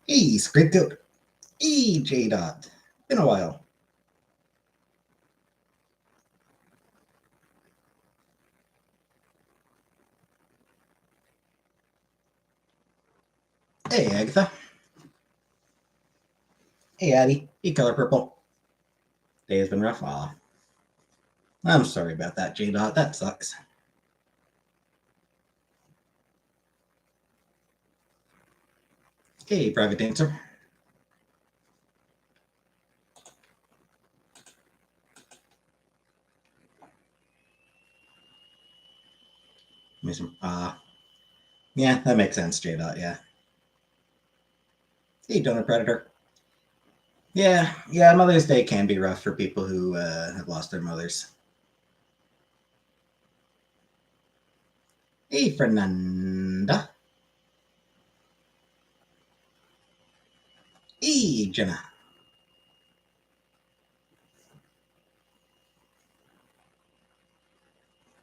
Hey, Squidgoat. Hey, J-Dot. Been a while. Hey, Agatha. Hey, Addie. Hey, Color Purple. Day has been rough. Aw. I'm sorry about that, J-Dot. That sucks. Hey, Private Dancer. Miss him. Yeah, that makes sense, J-Dot, yeah. Hey, Donor Predator. Yeah, Mother's Day can be rough for people who have lost their mothers. Hey, Fernanda. Hey, Jenna.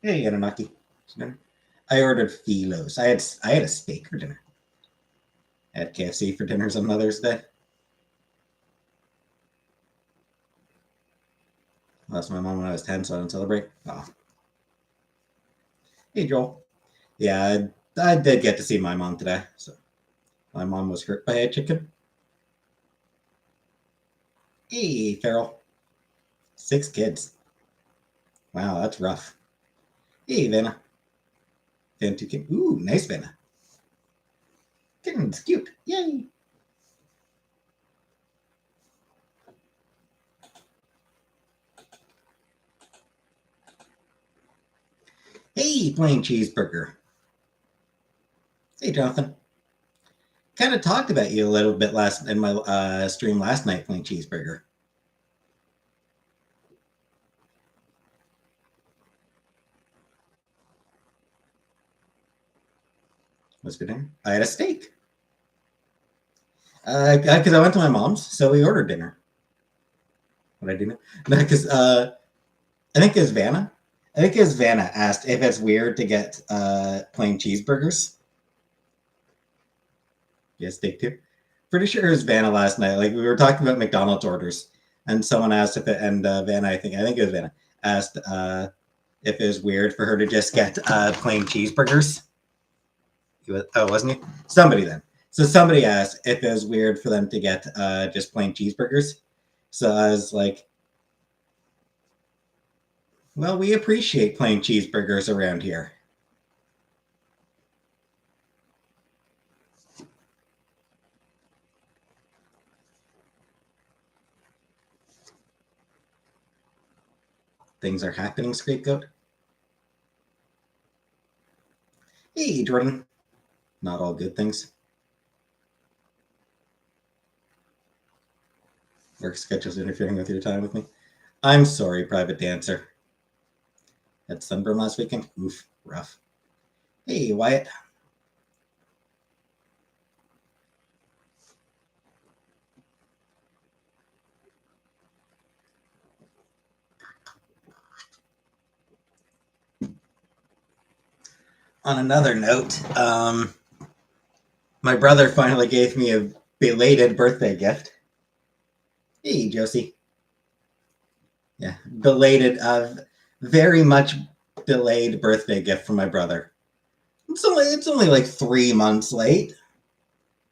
Hey, Anunnaki. I ordered Philos. I had a steak for dinner. I had KFC for dinners on Mother's Day. Lost my mom when I was 10, so I don't celebrate. Oh. Hey, Joel. Yeah, I did get to see my mom today. So my mom was hurt by a chicken. Hey, Farrell. 6 kids. Wow, that's rough. Hey, Vanna. Vanna 2 kids. Ooh, nice Vanna. Kitten's cute. Yay. Hey, plain cheeseburger. Hey, Jonathan. Kind of talked about you a little bit last in my stream last night, plain cheeseburger. What's for dinner? I had a steak. Because I went to my mom's, so we ordered dinner. What I do know? No, because I think it was Vanna. I think it was Vanna asked if it's weird to get plain cheeseburgers. Yeah, steak too. Pretty sure it was Vanna last night. Like we were talking about McDonald's orders, and someone asked if it, and Vanna, I think it was Vanna, asked if it was weird for her to just get plain cheeseburgers. Oh, wasn't he? Somebody then. So somebody asked if it was weird for them to get just plain cheeseburgers. So I was like, well, we appreciate plain cheeseburgers around here. Things are happening, Scapegoat. Hey, Jordan. Not all good things. Work schedules interfering with your time with me. I'm sorry, Private Dancer. Had sunburn last weekend. Oof, rough. Hey, Wyatt. On another note, my brother finally gave me a belated birthday gift. Hey, Josie. Yeah, belated, very much delayed birthday gift from my brother. It's only like 3 months late.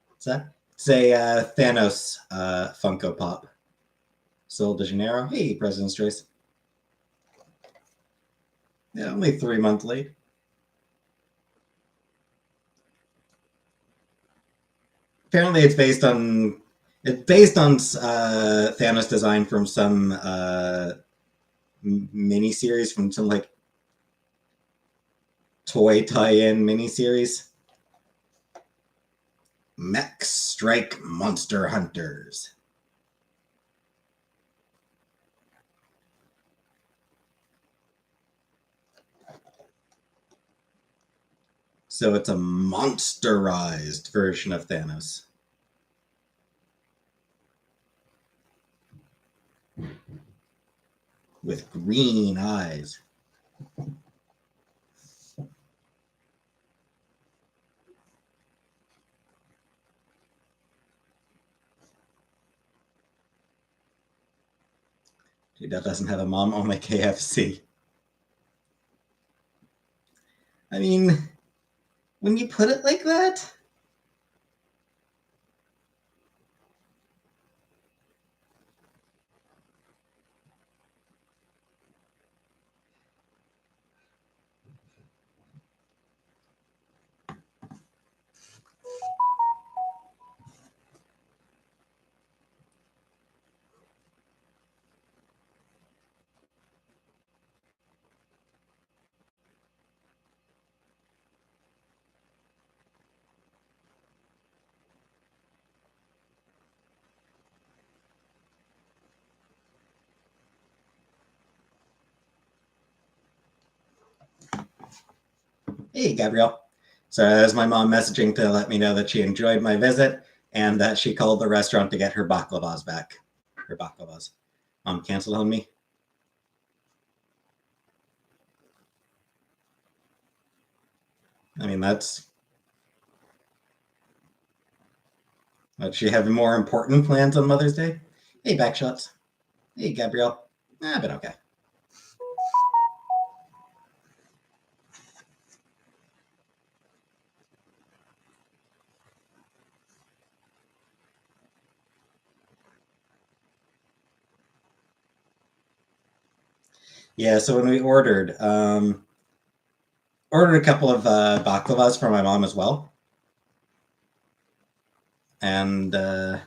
What's that? It's a Thanos Funko Pop. Sol de Janeiro. Hey, President's Choice. Yeah, only 3 months late. Apparently, it's based on Thanos design from some mini series from some like toy tie-in mini series. Mech Strike Monster Hunters. So it's a monsterized version of Thanos. With green eyes. She doesn't have a mom, only KFC. I mean, when you put it like that, hey, Gabrielle. So that was my mom messaging to let me know that she enjoyed my visit and that she called the restaurant to get her baklavas back. Her baklavas. Mom canceled on me. I mean, that's. Does she have more important plans on Mother's Day? Hey, Backshots. Hey, Gabrielle. But okay. Yeah, so when we ordered a couple of baklavas for my mom as well, and they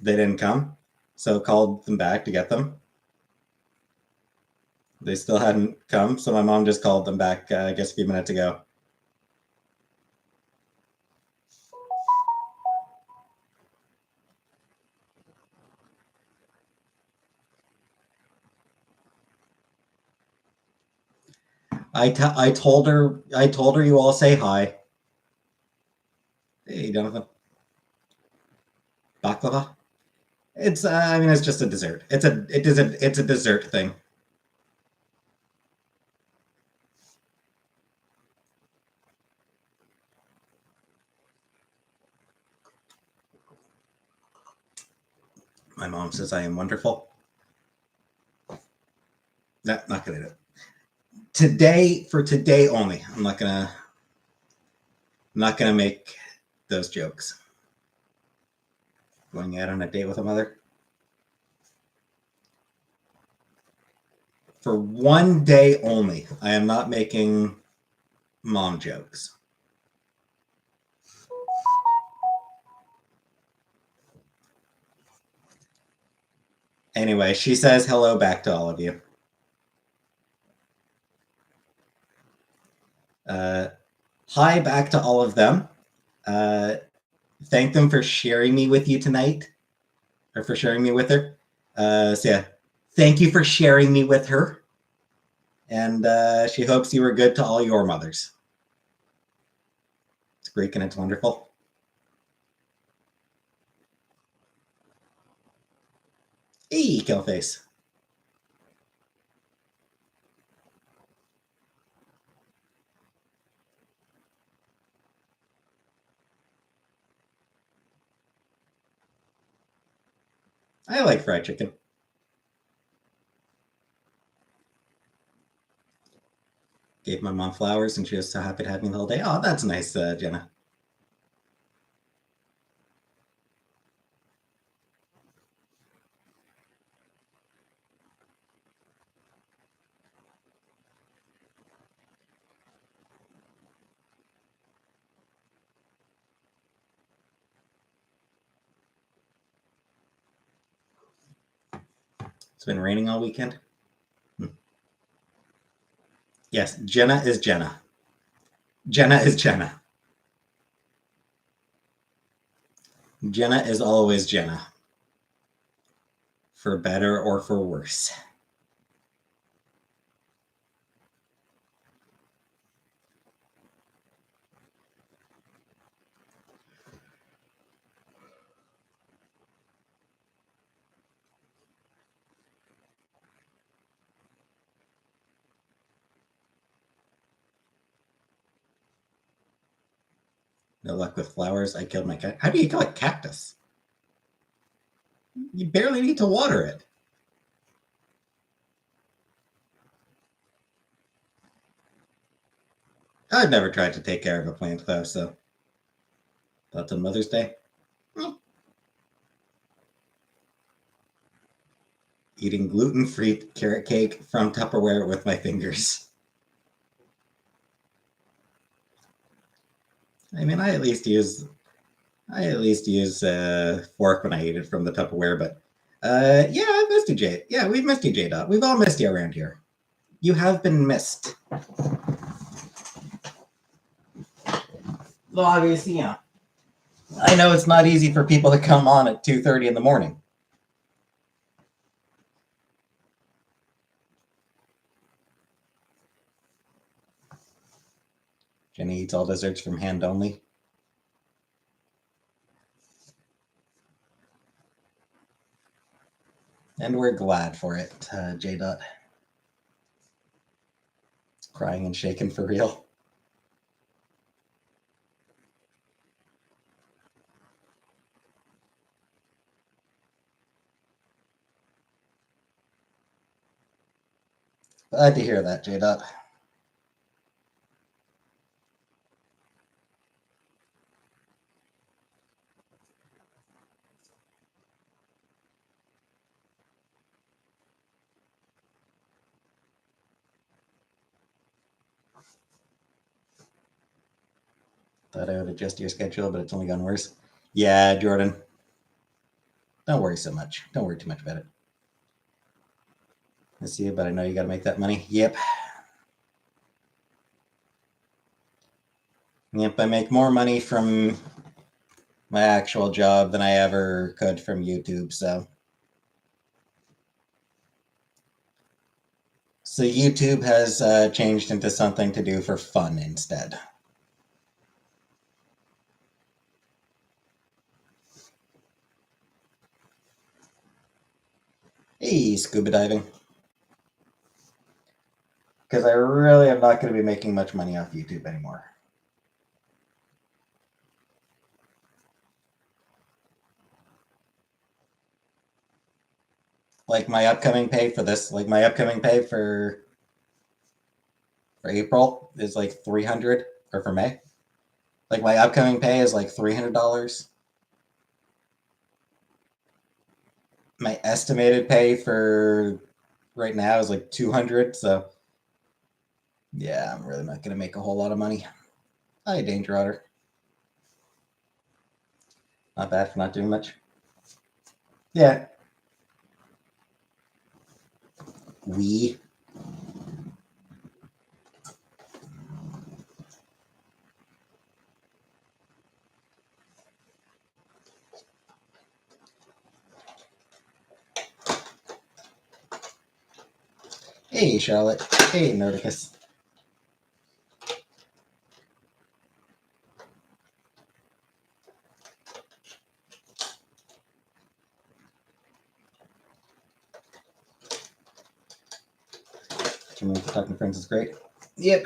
didn't come, so called them back to get them. They still hadn't come, so my mom just called them back, I guess, a few minutes ago. I told her you all say hi. Hey, Jonathan. Baklava. It's I mean it's just a dessert. It's a dessert thing. My mom says I am wonderful. No, not gonna do it. Today, for today only. I'm not gonna make those jokes. Going out on a date with a mother. For one day only, I am not making mom jokes. Anyway, she says hello back to all of you. Hi back to all of them. Thank them for sharing me with you tonight, or for sharing me with her. So yeah, thank you for sharing me with her. And she hopes you were good to all your mothers. It's Greek and it's wonderful. Hey, Killface. I like fried chicken. Gave my mom flowers and she was so happy to have me the whole day. Oh, that's nice, Jenna. It's been raining all weekend. Yes, Jenna is Jenna. Jenna is Jenna. Jenna is always Jenna. For better or for worse. No luck with flowers. I killed my cat. How do you kill a cactus? You barely need to water it. I've never tried to take care of a plant though, so thoughts on Mother's Day? Eating gluten-free carrot cake from Tupperware with my fingers. I mean, I at least use a fork when I eat it from the Tupperware, but yeah, I missed you, Jay. Yeah, we've missed you, J. We've all missed you around here. You have been missed. Well, obviously, yeah. I know it's not easy for people to come on at 2:30 in the morning. Jenny eats all desserts from hand only. And we're glad for it, J. Crying and shaking for real. Glad to hear that, J. Thought I would adjust your schedule, but it's only gone worse. Yeah, Jordan. Don't worry so much. Don't worry too much about it. I see you, but I know you got to make that money. Yep. Yep, I make more money from my actual job than I ever could from YouTube, so. So YouTube has changed into something to do for fun instead. Hey, scuba diving. Because I really am not going to be making much money off YouTube anymore. Like my upcoming pay for this, like my upcoming pay for April is like 300, or for May. Like my upcoming pay is like $300. My estimated pay for right now is like 200. So yeah, I'm really not going to make a whole lot of money. Hi, Danger Otter. Not bad for not doing much. Yeah. We. Hey, Charlotte. Hey, Nerdicus. Talking Friends is great. Yep.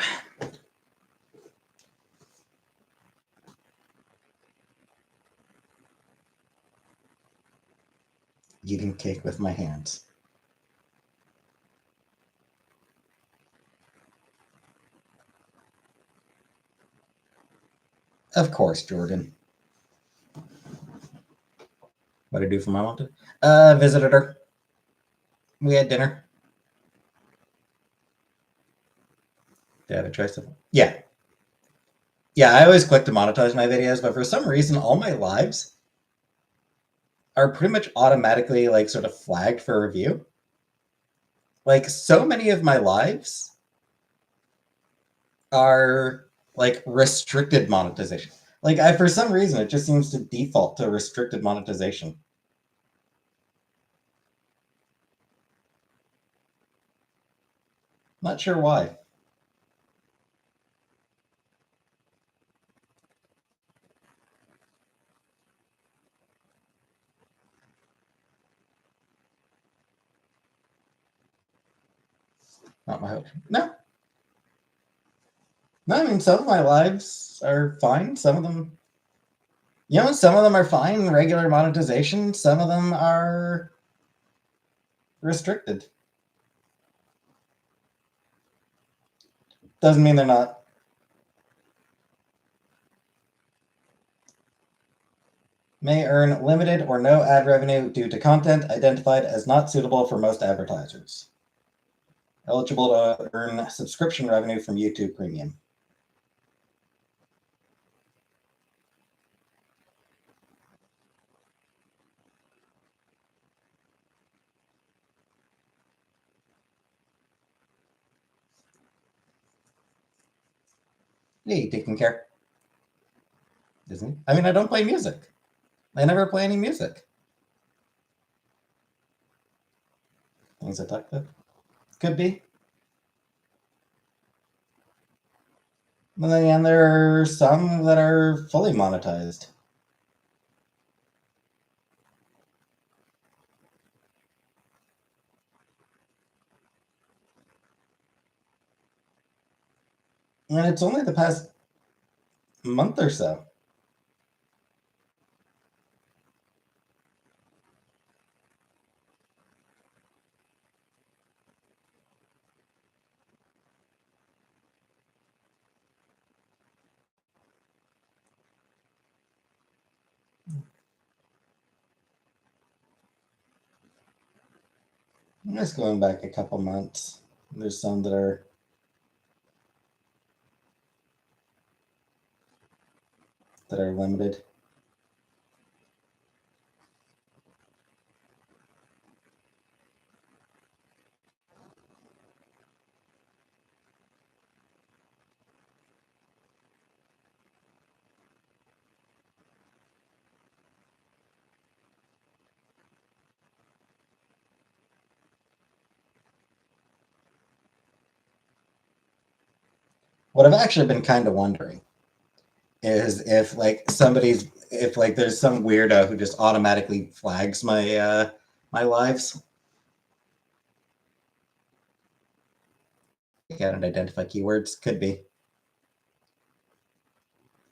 Eating cake with my hands. Of course, Jordan. What did I do for my mom? Visited her. We had dinner. Did I try stuff? Yeah. Yeah, I always click to monetize my videos, but for some reason, all my lives are pretty much automatically like sort of flagged for review. Like so many of my lives are like restricted monetization. Like for some reason, it just seems to default to restricted monetization. Not sure why. Not my hope. No. No, I mean, some of my lives are fine. Some of them, some of them are fine, regular monetization. Some of them are restricted. Doesn't mean they're not. May earn limited or no ad revenue due to content identified as not suitable for most advertisers. Eligible to earn subscription revenue from YouTube Premium. Hey, taking care. Disney. I mean, I don't play music. I never play any music. Things I talk about. Could be. And there are some that are fully monetized. And it's only the past month or so. I'm just going back a couple months. There's some that are limited. What I've actually been kind of wondering is if if there's some weirdo who just automatically flags my lives. I can't identify keywords. Could be.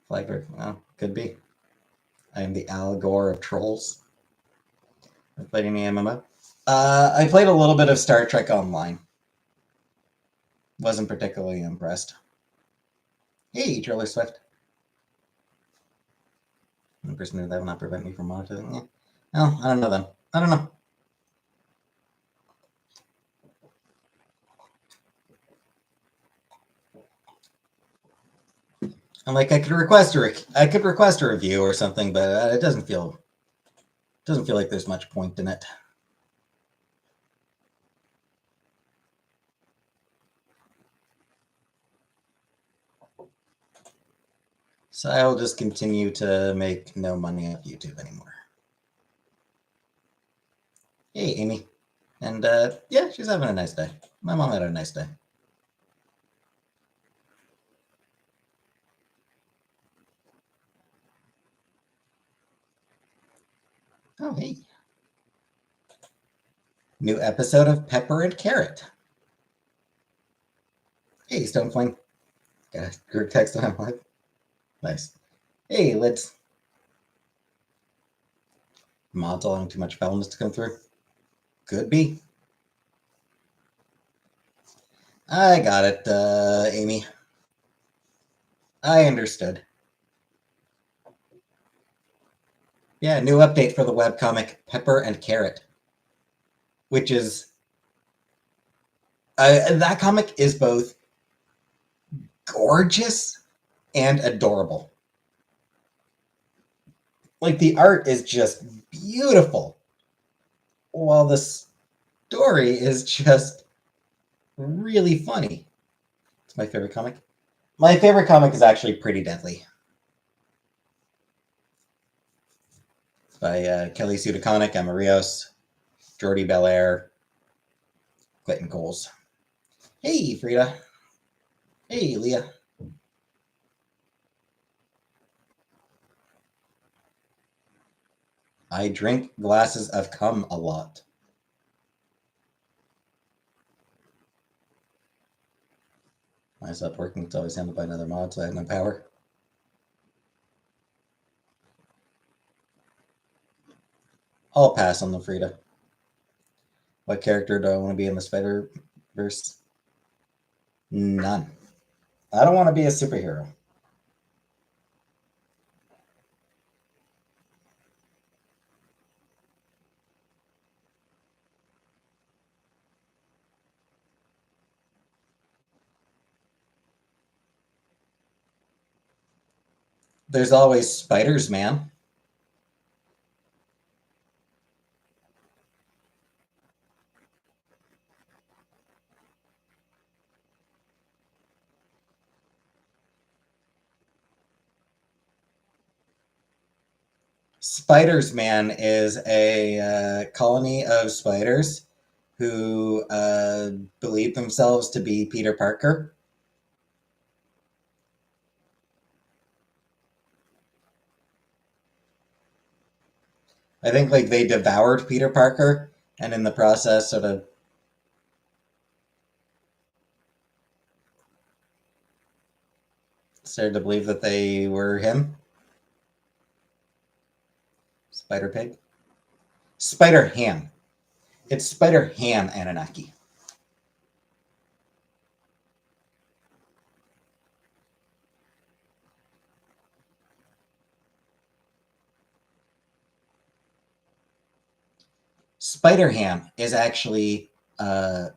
Flagger. Well, could be. I am the Al Gore of trolls. I played any MMO. I played a little bit of Star Trek Online. Wasn't particularly impressed. Hey, Taylor Swift. The person that will not prevent me from monetizing. Yeah. Well, I don't know then. I don't know. I'm like, I could request a review or something, but it doesn't feel like there's much point in it. So I'll just continue to make no money off YouTube anymore. Hey, Amy. And yeah, she's having a nice day. My mom had a nice day. Oh, hey. New episode of Pepper and Carrot. Hey, Stoneflame. Got a group text on live. Nice. Hey, let's. Mods allowing too much foulness to come through. Could be. I got it, Amy. I understood. Yeah, new update for the webcomic Pepper and Carrot, which is that comic is both gorgeous and adorable. Like the art is just beautiful, while the story is just really funny. It's my favorite comic. My favorite comic is actually Pretty Deadly. It's by Kelly Sue DeConnick, Emma Rios, Jordi Belair, Clayton Coles. Hey, Frida. Hey, Leah. I drink glasses of cum a lot. Why is that working? It's always handled by another mod, so I have no power. I'll pass on the Frida. What character do I want to be in the Spider-Verse? None. I don't want to be a superhero. There's always spiders, man. Spiders Man is a colony of spiders who believe themselves to be Peter Parker. I think like they devoured Peter Parker, and in the process, sort of started to believe that they were him. Spider Pig, Spider Ham. It's Spider Ham Anunnaki. Spider Ham is actually a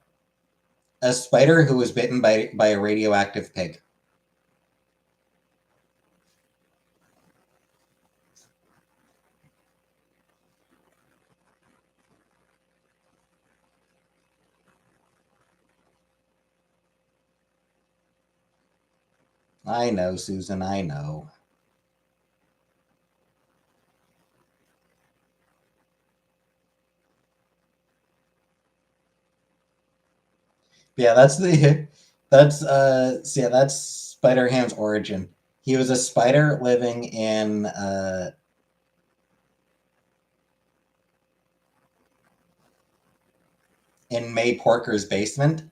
spider who was bitten by a radioactive pig. I know, Susan, I know. Yeah, that's Spider Ham's origin. He was a spider living in May Porker's basement.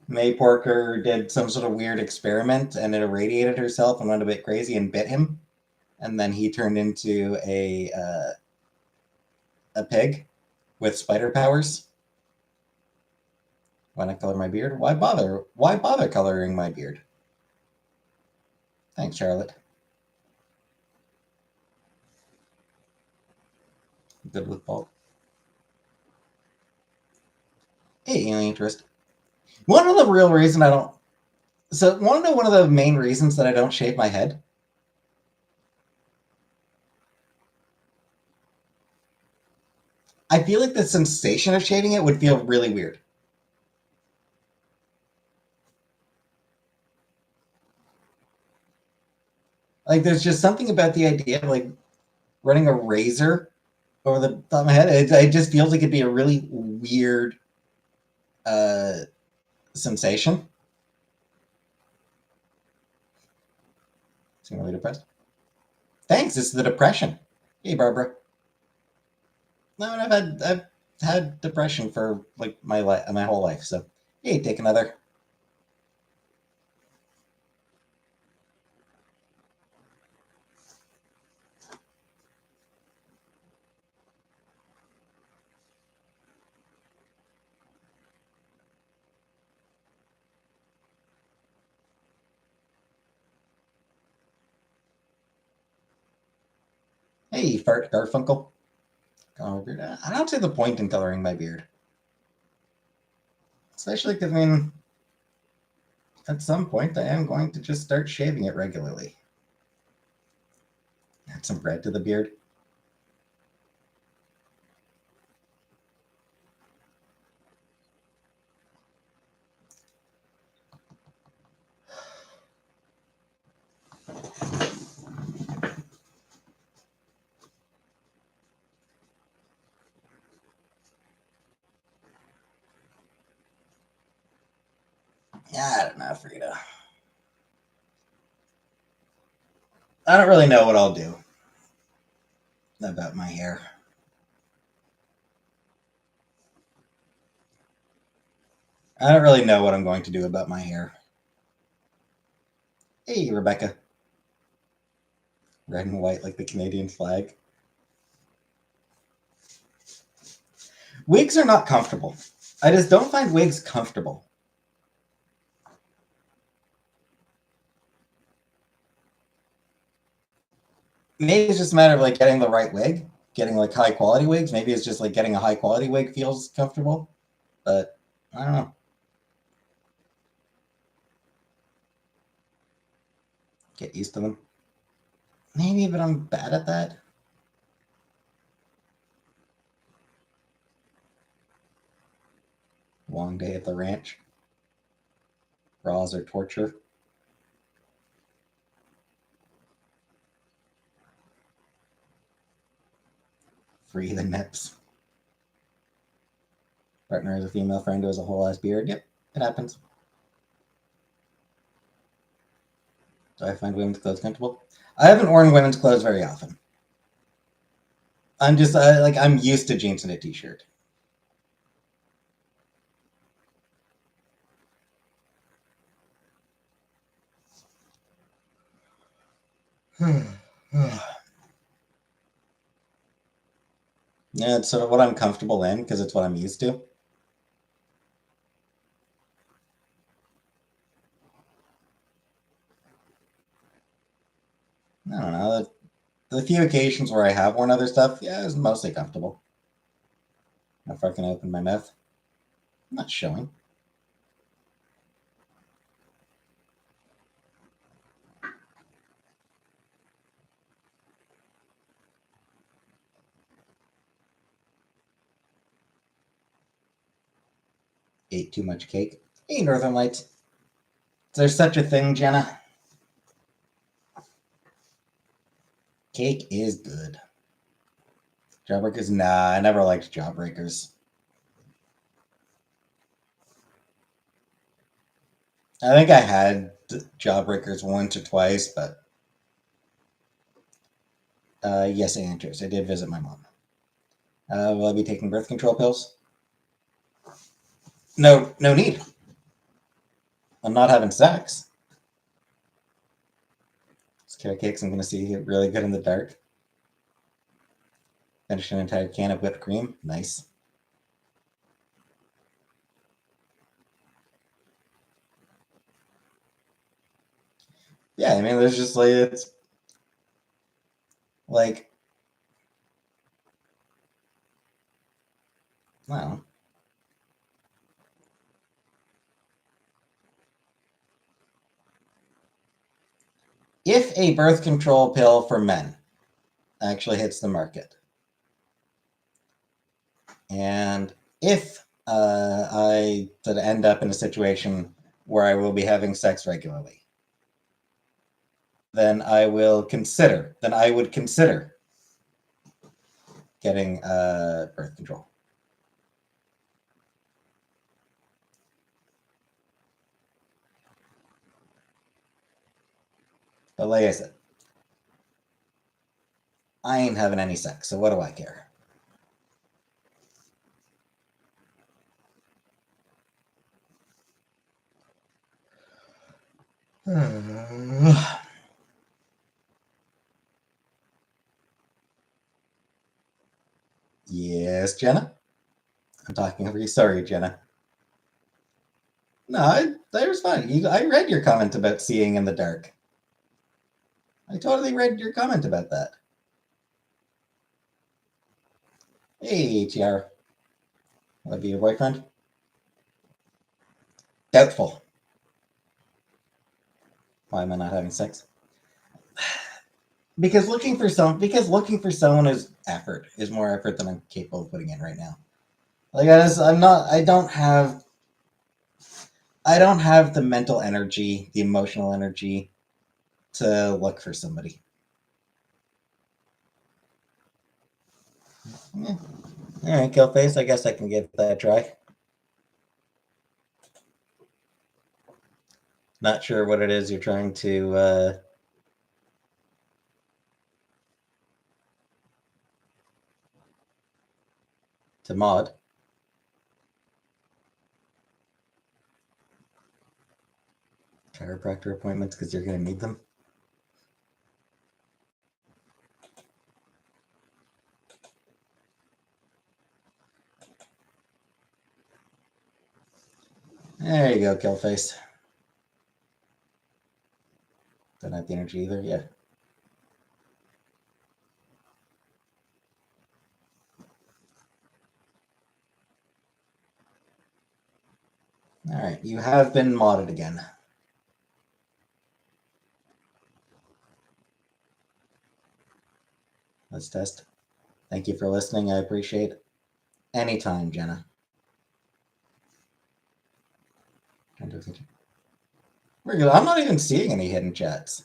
May Porker did some sort of weird experiment and it irradiated herself and went a bit crazy and bit him. And then he turned into a pig with spider powers. Why not color my beard? Why bother? Why bother coloring my beard? Thanks, Charlotte. Good with bulk. Hey, any interest? One of the real reason I don't. So, want to know one of the main reasons that I don't shave my head? I feel like the sensation of shaving it would feel really weird. Like, there's just something about the idea of like running a razor over the top of my head. It just feels like it'd be a really weird uh, sensation. Seem really depressed. Thanks. It's the depression. Hey, Barbara. No, and I've had depression for like my whole life. So, hey, take another. Hey, Fart Garfunkel. Color my beard. I don't see the point in coloring my beard, especially because I mean, at some point I am going to just start shaving it regularly. Add some red to the beard. Yeah, I don't know, Frida. I don't really know what I'll do about my hair. I don't really know what I'm going to do about my hair. Hey, Rebecca. Red and white like the Canadian flag. Wigs are not comfortable. I just don't find wigs comfortable. Maybe it's just a matter of like getting the right wig, getting like high quality wigs. Maybe it's just like getting a high quality wig feels comfortable, but I don't know. Get used to them. Maybe, but I'm bad at that. Long day at the ranch. Raws or torture. Free the nips. Partner has a female friend who has a whole ass beard. Yep, it happens. Do I find women's clothes comfortable? I haven't worn women's clothes very often. I'm just I'm used to jeans and a t-shirt. Yeah, it's sort of what I'm comfortable in because it's what I'm used to. I don't know. The few occasions where I have worn other stuff, yeah, it's mostly comfortable. If I can open my mouth, I'm not showing. Ate too much cake. Hey, Northern Lights. Is there such a thing, Jenna? Cake is good. Jawbreakers? Nah, I never liked Jawbreakers. I think I had Jawbreakers once or twice, but yes, Andrews. I did visit my mom. Will I be taking birth control pills? No, no need. I'm not having sex. It's carrot cakes. I'm going to see it really good in the dark. Finish an entire can of whipped cream. Nice. Yeah, I mean, there's just it's like, I if a birth control pill for men actually hits the market, and if I to end up in a situation where I will be having sex regularly, then I will consider. Then I would consider getting birth control. But like I said, I ain't having any sex, so what do I care? Yes, Jenna? I'm talking over you. Sorry, Jenna. No, that was fine. I read your comment about seeing in the dark. I totally read your comment about that. Hey, TR. Will I be your boyfriend? Doubtful. Why am I not having sex? Because looking for someone is effort, is more effort than I'm capable of putting in right now. Like I'm not. I don't have the mental energy, the emotional energy to look for somebody. Yeah. All right, Killface. I guess I can give that a try. Not sure what it is you're trying to mod. Chiropractor appointments because you're going to need them. There you go, Killface. Don't have the energy either. Yeah. All right, you have been modded again. Let's test. Thank you for listening. I appreciate it. Anytime, Jenna. I'm not even seeing any hidden chats.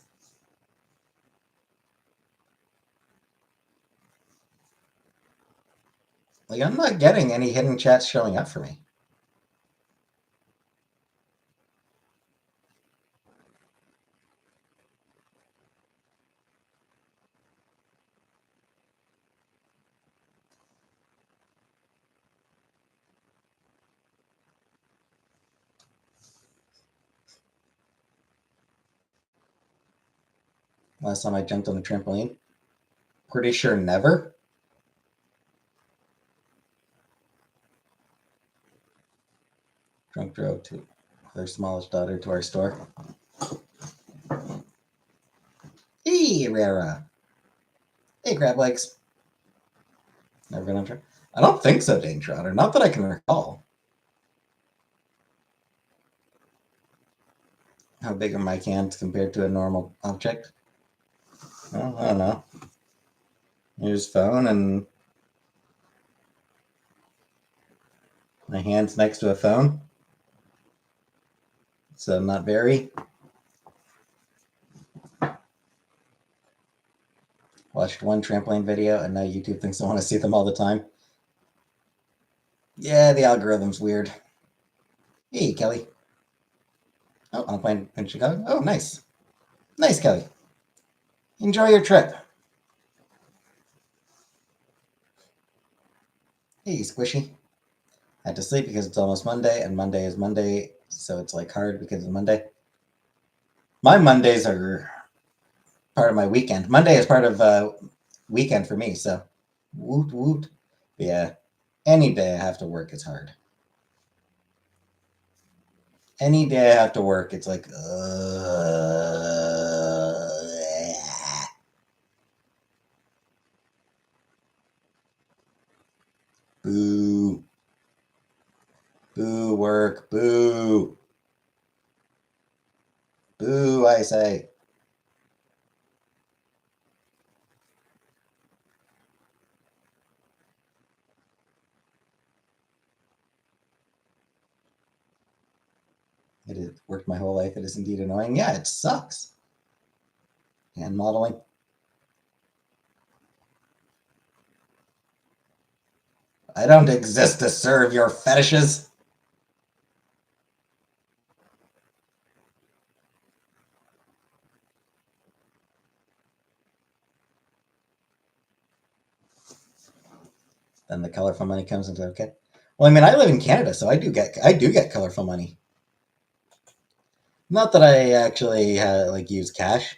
Like, I'm not getting any hidden chats showing up for me. Last time I jumped on a trampoline? Pretty sure never. Drunk drove to their smallest daughter to our store. Hey, Rara. Hey, crab legs. Never been on track. I don't think so, Dane Trotter. Not that I can recall. How big are my cans compared to a normal object? Well, I don't know. Here's phone and my hand's next to a phone. So not very. Watched one trampoline video and now YouTube thinks I want to see them all the time. Yeah, the algorithm's weird. Hey, Kelly. Oh, I'm playing in Chicago. Oh, nice. Nice, Kelly. Enjoy your trip. Hey, Squishy. Had to sleep because it's almost Monday, and Monday is Monday, so it's like hard because of Monday. My Mondays are part of my weekend. Monday is part of weekend for me, so woot woot. But yeah, any day I have to work is hard. Any day I have to work, it's like, boo. Boo work, boo. Boo, I say. It has worked my whole life. It is indeed annoying. Yeah, it sucks. Hand modeling. I don't exist to serve your fetishes. Then the colorful money comes into okay. Well, I mean, I live in Canada, so I do get colorful money. Not that I actually like use cash.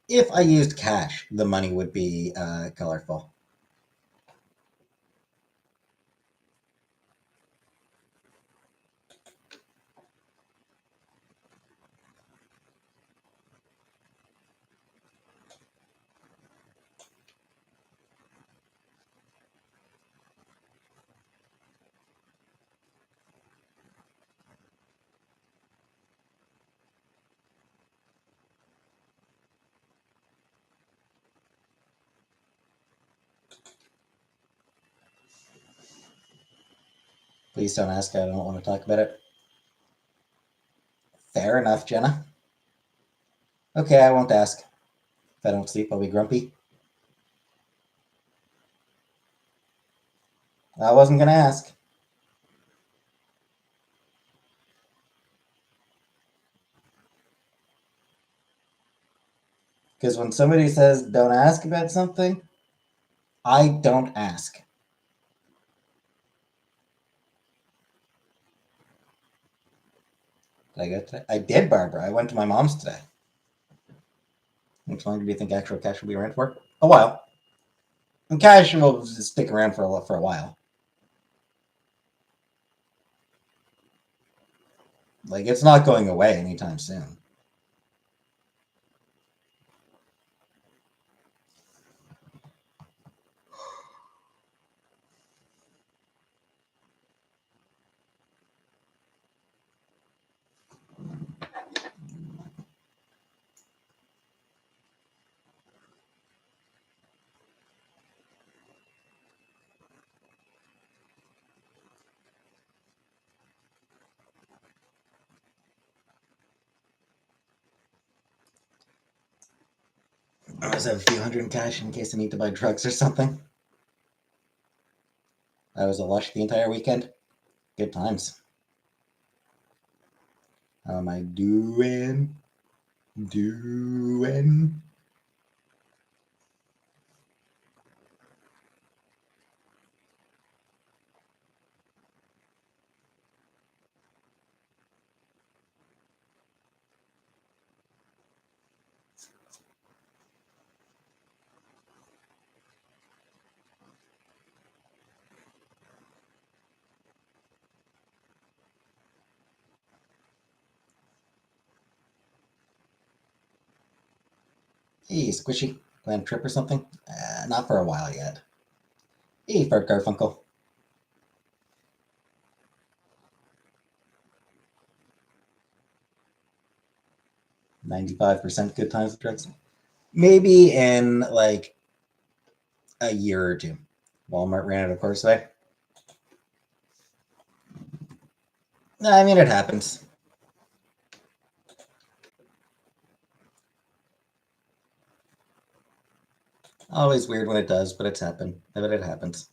If I used cash, the money would be colorful. Please don't ask. I don't want to talk about it. Fair enough, Jenna. Okay, I won't ask. If I don't sleep, I'll be grumpy. I wasn't going to ask. Because when somebody says don't ask about something, I don't ask. Did I go today? I did, Barbara. I went to my mom's today. How much longer do you think actual cash will be around for? A while. And cash will stick around for a while. Like, it's not going away anytime soon. I always have a few hundred in cash in case I need to buy drugs or something. I was a lush the entire weekend. Good times. How am I doing? Doing? Hey, Squishy. Plan a trip or something? Not for a while yet. Hey, Fart Garfunkel. 95% good times with drugs. Maybe in like a year or two. Walmart ran out of course today. I mean, it happens. Always weird when it does, but it's happened. But it happens.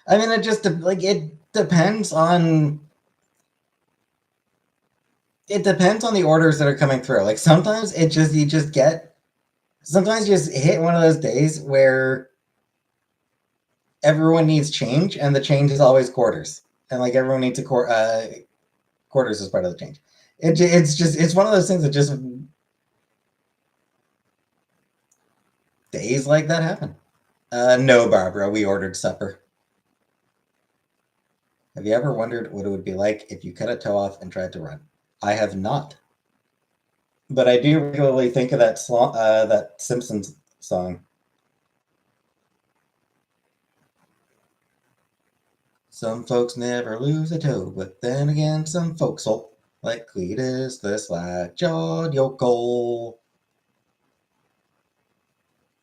I mean, it just like it depends on the orders that are coming through. Like sometimes you just get sometimes you just hit one of those days where everyone needs change, and the change is always quarters, and like everyone needs quarters as part of the change. It's one of those things that just days like that happen. No, Barbara, we ordered supper. Have you ever wondered what it would be like if you cut a toe off and tried to run? I have not, but I do regularly think of that Simpsons song. Some folks never lose a toe, but then again, some folks'll, like Cletus the slack-jawed yokel,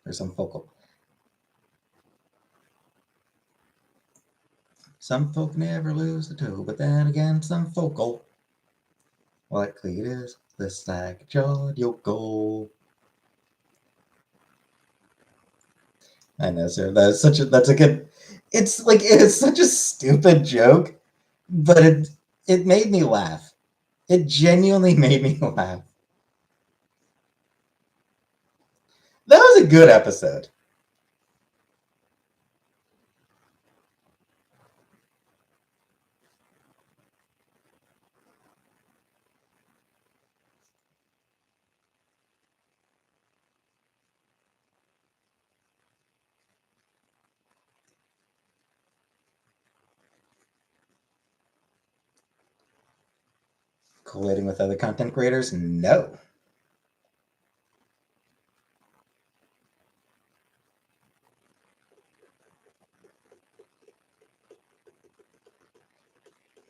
or some folk'll. Some folk never lose a toe, but then again, some folk'll, like Cletus the slack-jawed yokel. I know, sir. That's a good. It's such a stupid joke, but it made me laugh. It genuinely made me laugh. That was a good episode. Collating with other content creators? No.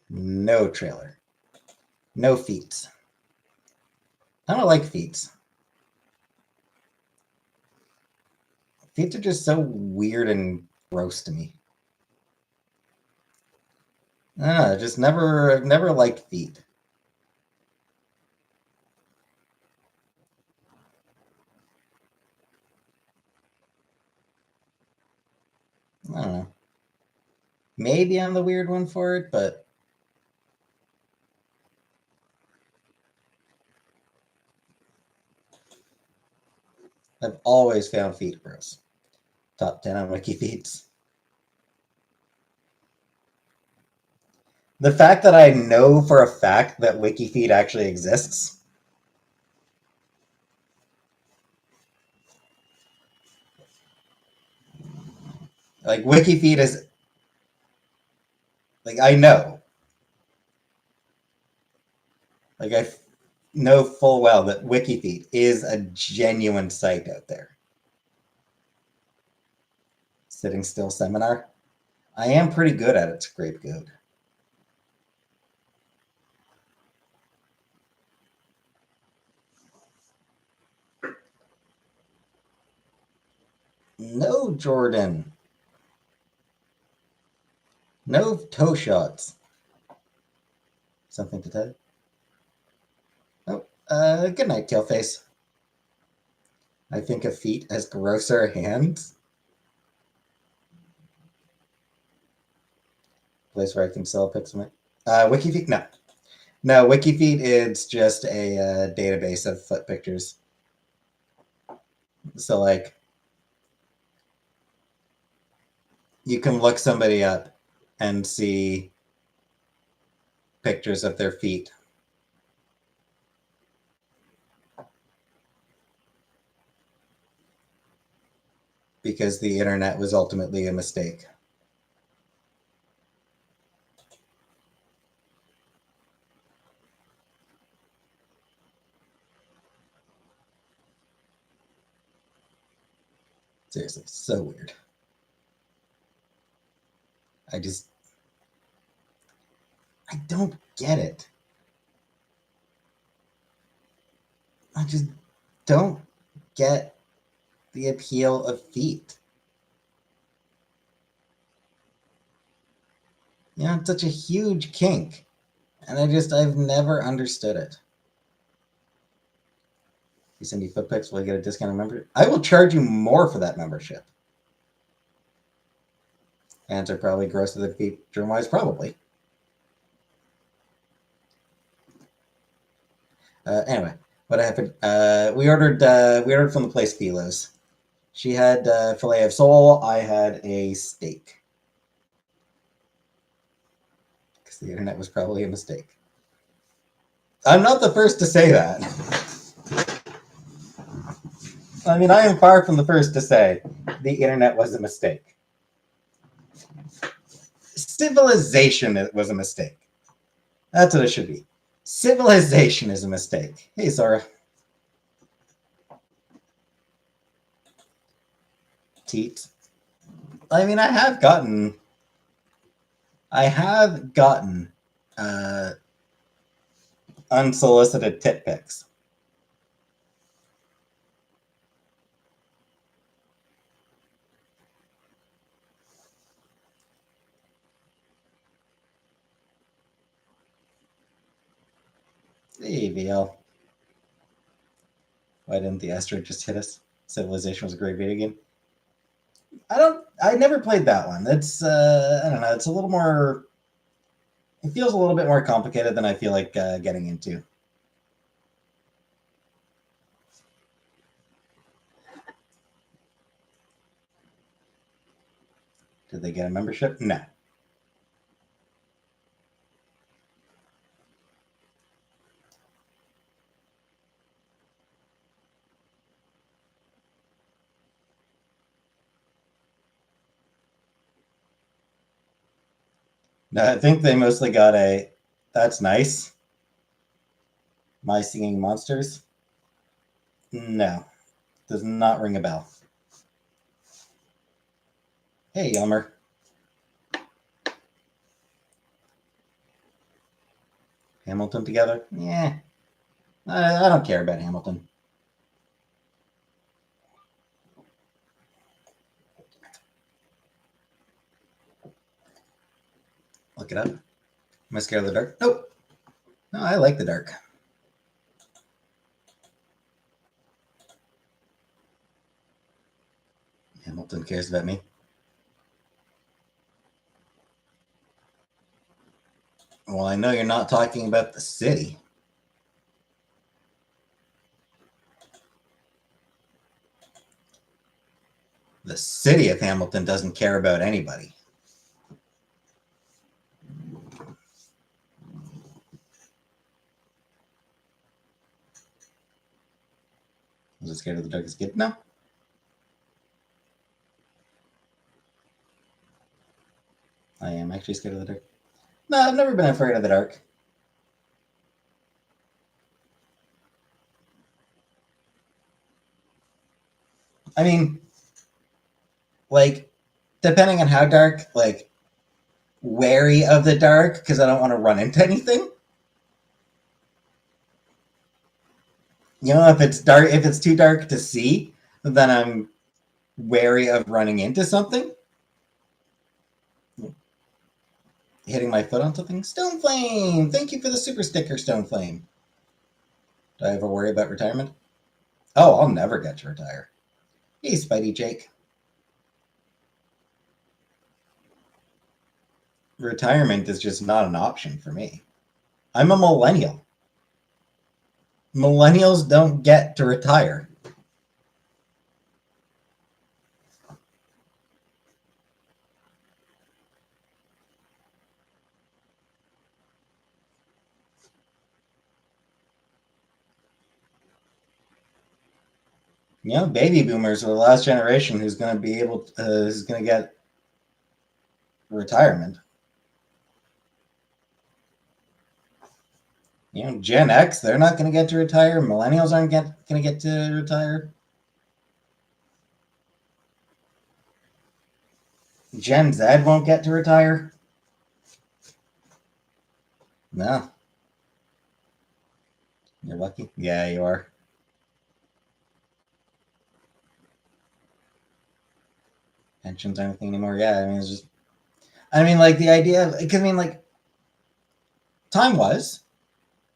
No trailer. No feats. I don't like feats. Feats are just so weird and gross to me. I don't know, just I've never liked feet. I don't know. Maybe I'm the weird one for it, but I've always found feet gross. Top 10 on Wiki Feeds. The fact that I know for a fact that WikiFeed actually exists. Like WikiFeed is like I know. Like I know full well that WikiFeed is a genuine site out there. Sitting still seminar. I am pretty good at it, scrape goat. No, Jordan. No toe shots. Something to tell you? Oh, good night, Tailface. I think a feet has grosser hands. Place where I can sell pics of my WikiFeet? No. No, WikiFeet is just a database of foot pictures. So, like, you can look somebody up and see pictures of their feet. Because the internet was ultimately a mistake. Seriously, so weird. I don't get it. I just don't get the appeal of feet. You know, it's such a huge kink. And I've never understood it. You send me foot pics, will I get a discounted membership? I will charge you more for that membership. Hands are probably grosser than feet, germ-wise, probably. Anyway, what happened? We ordered from the place Philo's. She had filet of sole. I had a steak. Because the internet was probably a mistake. I'm not the first to say that. I mean, I am far from the first to say the internet was a mistake. Civilization was a mistake. That's what it should be. Civilization is a mistake. Hey, Sora. Teat. I mean, I have gotten unsolicited tit pics. Hey, VL. Why didn't the asteroid just hit us? Civilization was a great video game. I never played that one. It's I don't know, it's a little more, it feels a little bit more complicated than I feel like getting into. Did they get a membership? No. No, I think they mostly got a, that's nice. My Singing Monsters? No. Does not ring a bell. Hey, Yummer. Hamilton together? Yeah. I don't care about Hamilton. Look it up. Am I scared of the dark? Nope. No, I like the dark. Hamilton cares about me. Well, I know you're not talking about the city. The city of Hamilton doesn't care about anybody. Was it scared of the dark as a kid? No. I am actually scared of the dark. No, I've never been afraid of the dark. I mean, like, depending on how dark, like, wary of the dark because I don't want to run into anything. You know, if it's dark, if it's too dark to see, then I'm wary of running into something. Hitting my foot on something. Stone Flame! Thank you for the super sticker, Stone Flame. Do I ever worry about retirement? Oh, I'll never get to retire. Hey, Spidey Jake. Retirement is just not an option for me. I'm a millennial. Millennials don't get to retire. You know, baby boomers are the last generation who's going to be able to, who's going to get retirement. You know, Gen X, they're not going to get to retire. Millennials aren't going to get to retire. Gen Z won't get to retire. No. You're lucky. Yeah, you are. Pensions aren't a thing anymore. Yeah, I mean, it's just, I mean, like the idea of, because I mean, like, time was,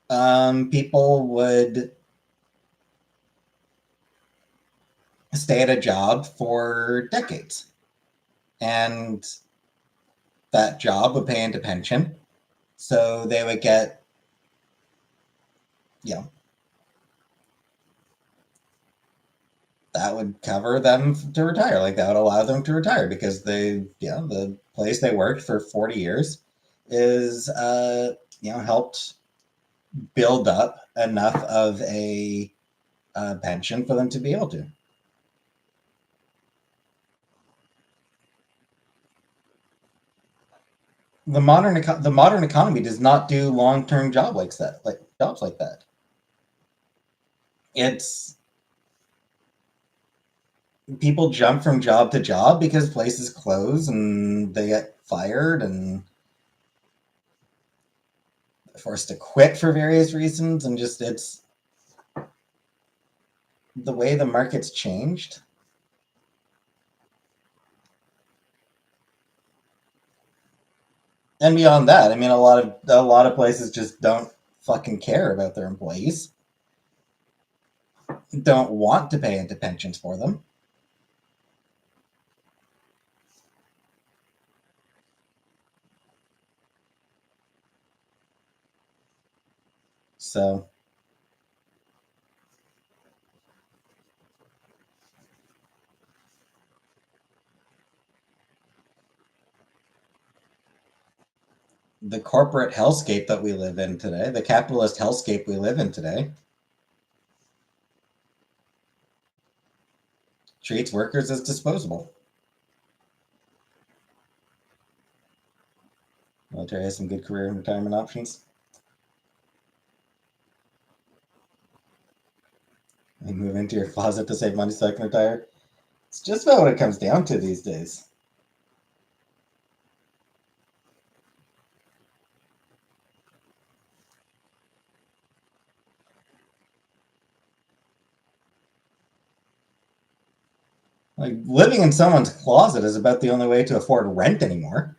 people would stay at a job for decades, and that job would pay into pension, so they would get, you know, that would cover them to retire. Like that would allow them to retire because they, you know, the place they worked for 40 years is, you know, helped build up enough of a pension for them to be able to. The modern economy does not do long term jobs like that. It's people jump from job to job because places close and they get fired and forced to quit for various reasons, and just it's the way the market's changed. And beyond that, I mean, a lot of places just don't fucking care about their employees, don't want to pay into pensions for them. So the corporate hellscape that we live in today, the capitalist hellscape we live in today, treats workers as disposable. Military has some good career and retirement options. You move into your closet to save money so I can retire. It's just about what it comes down to these days. Like living in someone's closet is about the only way to afford rent anymore.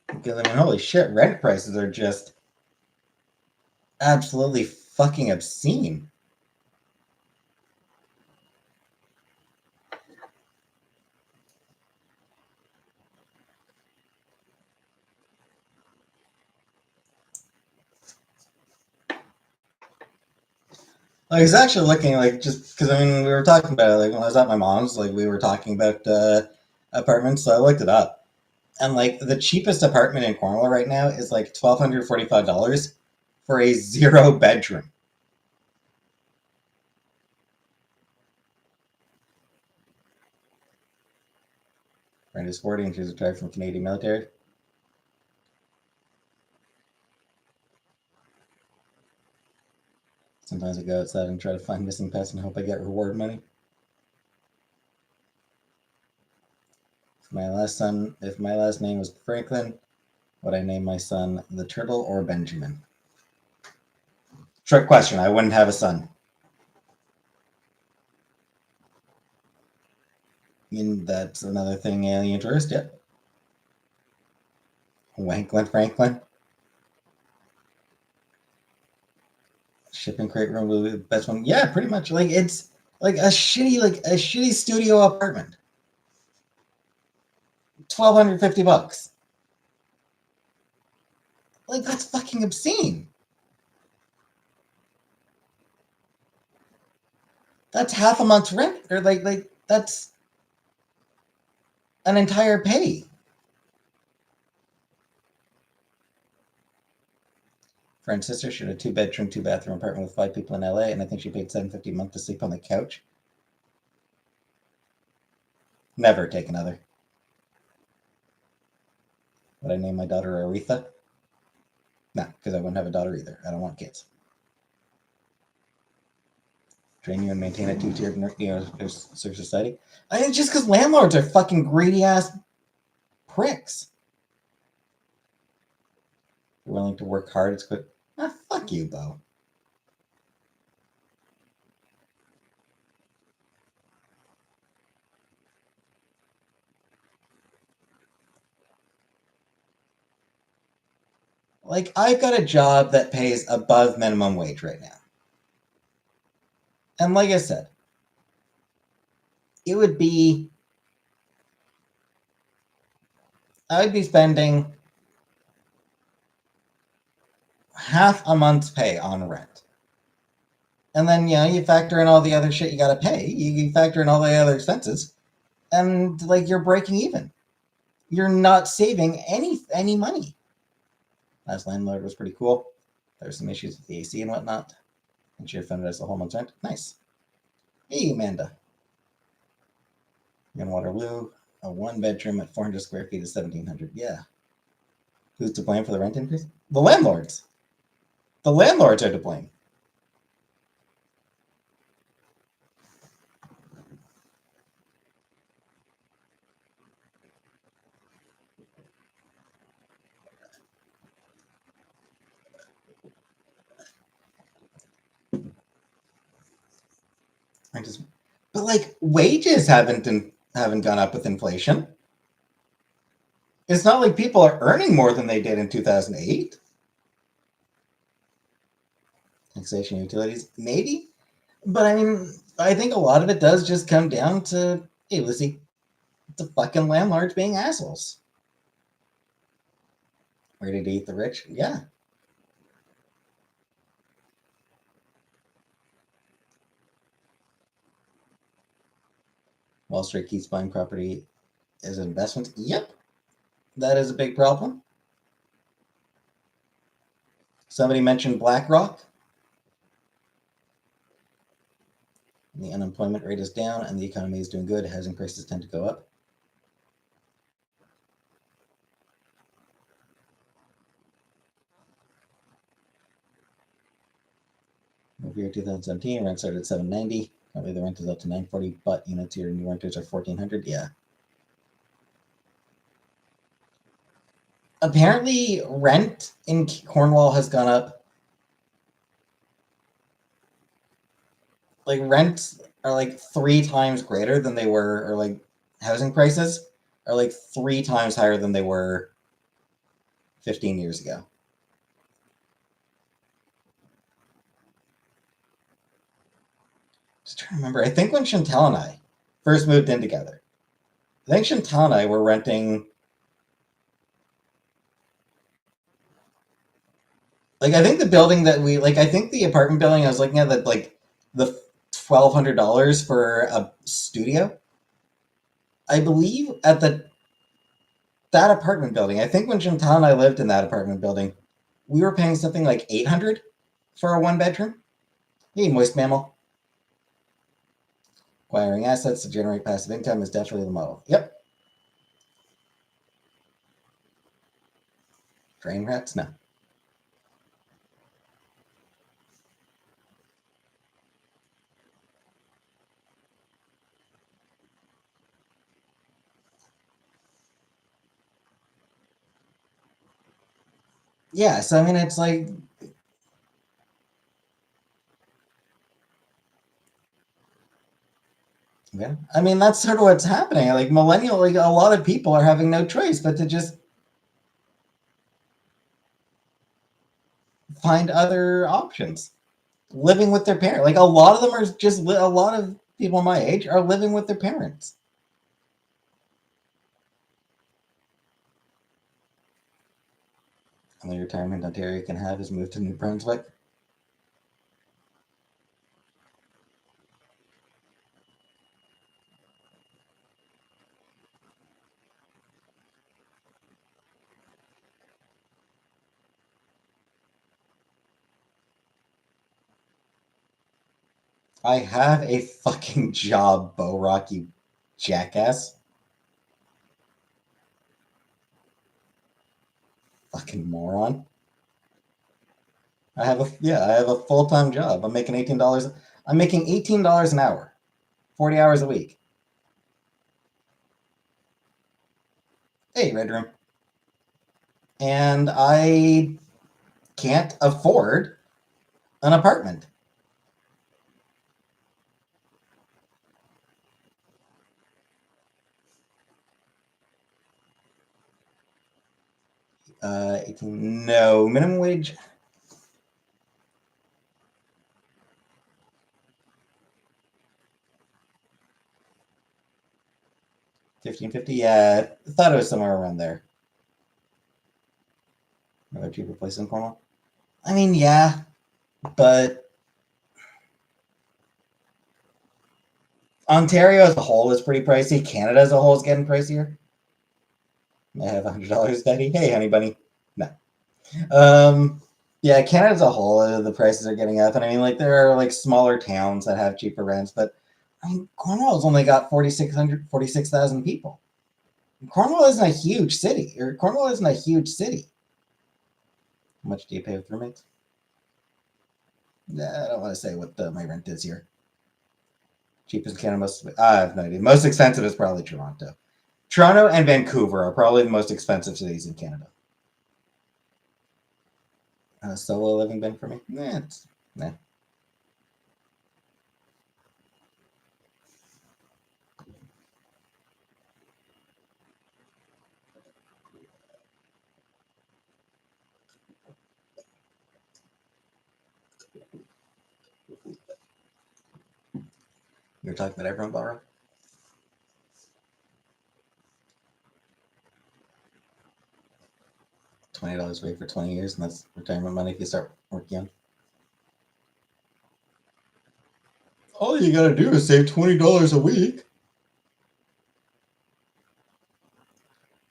Because I mean, holy shit, rent prices are just absolutely fucking obscene. I was actually looking like just because I mean we were talking about it like when I was at my mom's, like we were talking about apartments, so I looked it up, and like the cheapest apartment in Cornwall right now is like $1,245 for a 0 bedroom. Brand is 40 and she's retired from Canadian military. Sometimes I go outside and try to find missing pets and hope I get reward money. If my last name was Franklin, would I name my son the Turtle or Benjamin? Trick question. I wouldn't have a son. And that's another thing, alien tourist. Yep. Wanklin Franklin. Shipping crate room will be the best one. Yeah, pretty much. Like it's like a shitty studio apartment. $1,250. Like that's fucking obscene. That's half a month's rent, or like that's an entire pay. Friend's sister should have a 2-bedroom, 2-bathroom apartment with 5 people in LA, and I think she paid $750 a month to sleep on the couch. Never take another. Would I name my daughter Aretha? No, because I wouldn't have a daughter either. I don't want kids. Train you and maintain a 2-tiered society. I mean, just because landlords are fucking greedy ass pricks. You're willing to work hard, it's good. Ah, fuck you, Bo. Like, I've got a job that pays above minimum wage right now. And like I said, it would be, I would be spending half a month's pay on rent. And then, you factor in all the other shit you gotta pay. You factor in all the other expenses. And, like, you're breaking even. You're not saving any money. Last landlord was pretty cool. There were some issues with the AC and whatnot. And she refunded us the whole month's rent. Nice. Hey, Amanda. In Waterloo, a 1-bedroom at 400 square feet is 1,700. Yeah. Who's to blame for the rent increase? The landlords. The landlords are to blame. But like wages haven't gone up with inflation. It's not like people are earning more than they did in 2008. Taxation utilities, maybe, but I mean, I think a lot of it does just come down to, hey, Lucy, the fucking landlords being assholes. Ready to eat the rich? Yeah. Wall Street keeps buying property as an investment. Yep, that is a big problem. Somebody mentioned BlackRock. The unemployment rate is down and the economy is doing good. Housing prices tend to go up. Over year 2017, rent started at $790. Currently, the rent is up to $940, but units here new renters are $1,400. Yeah. Apparently, rent in Cornwall has gone up. Like rents are like 3 times greater than they were, or like housing prices are like 3 times higher than they were 15 years ago. Just trying to remember. I think when Chantal and I first moved in together, I think Chantal and I were renting. Like I think the building that we like, I think the apartment building I was looking at, that like the $1,200 for a studio. I believe at that apartment building. I think when Chantal and I lived in that apartment building, we were paying something like $800 for a 1-bedroom. Hey, moist mammal. Acquiring assets to generate passive income is definitely the model. Yep. Train rats? No. Yeah, so I mean, it's like, yeah, I mean, that's sort of what's happening. Like millennial, like a lot of people are having no choice but to just find other options. Living with their parents, like a lot of them are just a lot of people my age are living with their parents. Only retirement Ontario can have is move to New Brunswick. I have a fucking job, Bo Rock, you jackass. Fucking moron. I have a full time job. I'm making $18. I'm making $18 an hour, 40 hours a week. Hey, Red Room. And I can't afford an apartment. 18, no, minimum wage. 15.50. Yeah, I thought it was somewhere around there. Another cheaper place in Cornwall. I mean, yeah, but Ontario as a whole is pretty pricey. Canada as a whole is getting pricier. I have $100, Daddy. Hey, honey bunny. No. Um, yeah, Canada as a whole, the prices are getting up, and I mean, like there are like smaller towns that have cheaper rents, but I mean, Cornwall's only got 46,000 people. Cornwall isn't a huge city, or Cornwall isn't a huge city. How much do you pay with roommates? Nah, I don't want to say what my rent is here. Cheapest in Canada, I have no idea. Most expensive is probably Toronto. Toronto and Vancouver are probably the most expensive cities in Canada. Solo living been for me? Nah. You're talking about everyone, Barra? $20 a week for 20 years, and that's retirement money if you start working young. All you gotta do is save $20 a week.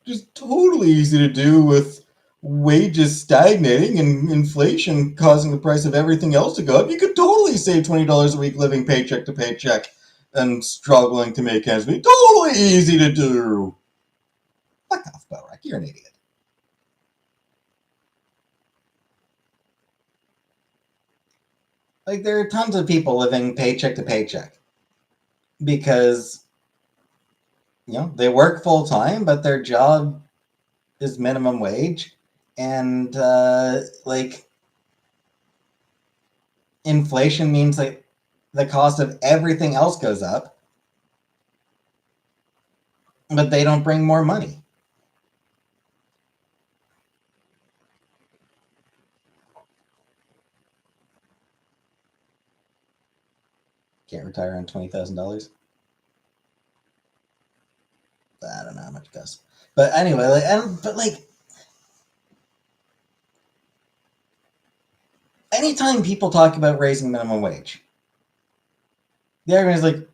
Just totally easy to do with wages stagnating and inflation causing the price of everything else to go up. You could totally save $20 a week living paycheck to paycheck and struggling to make ends meet. Totally easy to do. Fuck off, Belrack. You're an idiot. Like, there are tons of people living paycheck to paycheck because, they work full time, but their job is minimum wage. And, like, inflation means like the cost of everything else goes up, but they don't bring more money. Can't retire on $20,000. I don't know how much it costs. But anyway, anytime people talk about raising minimum wage, the argument is like,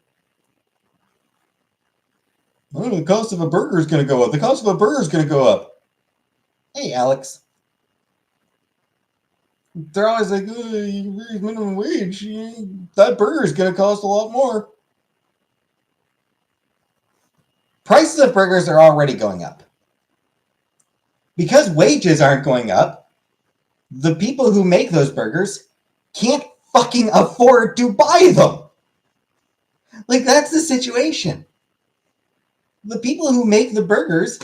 oh, the cost of a burger is going to go up. The cost of a burger is going to go up. Hey, Alex. They're always like, oh, you raise minimum wage. That burger is going to cost a lot more. Prices of burgers are already going up. Because wages aren't going up, the people who make those burgers can't fucking afford to buy them. Like, that's the situation. The people who make the burgers,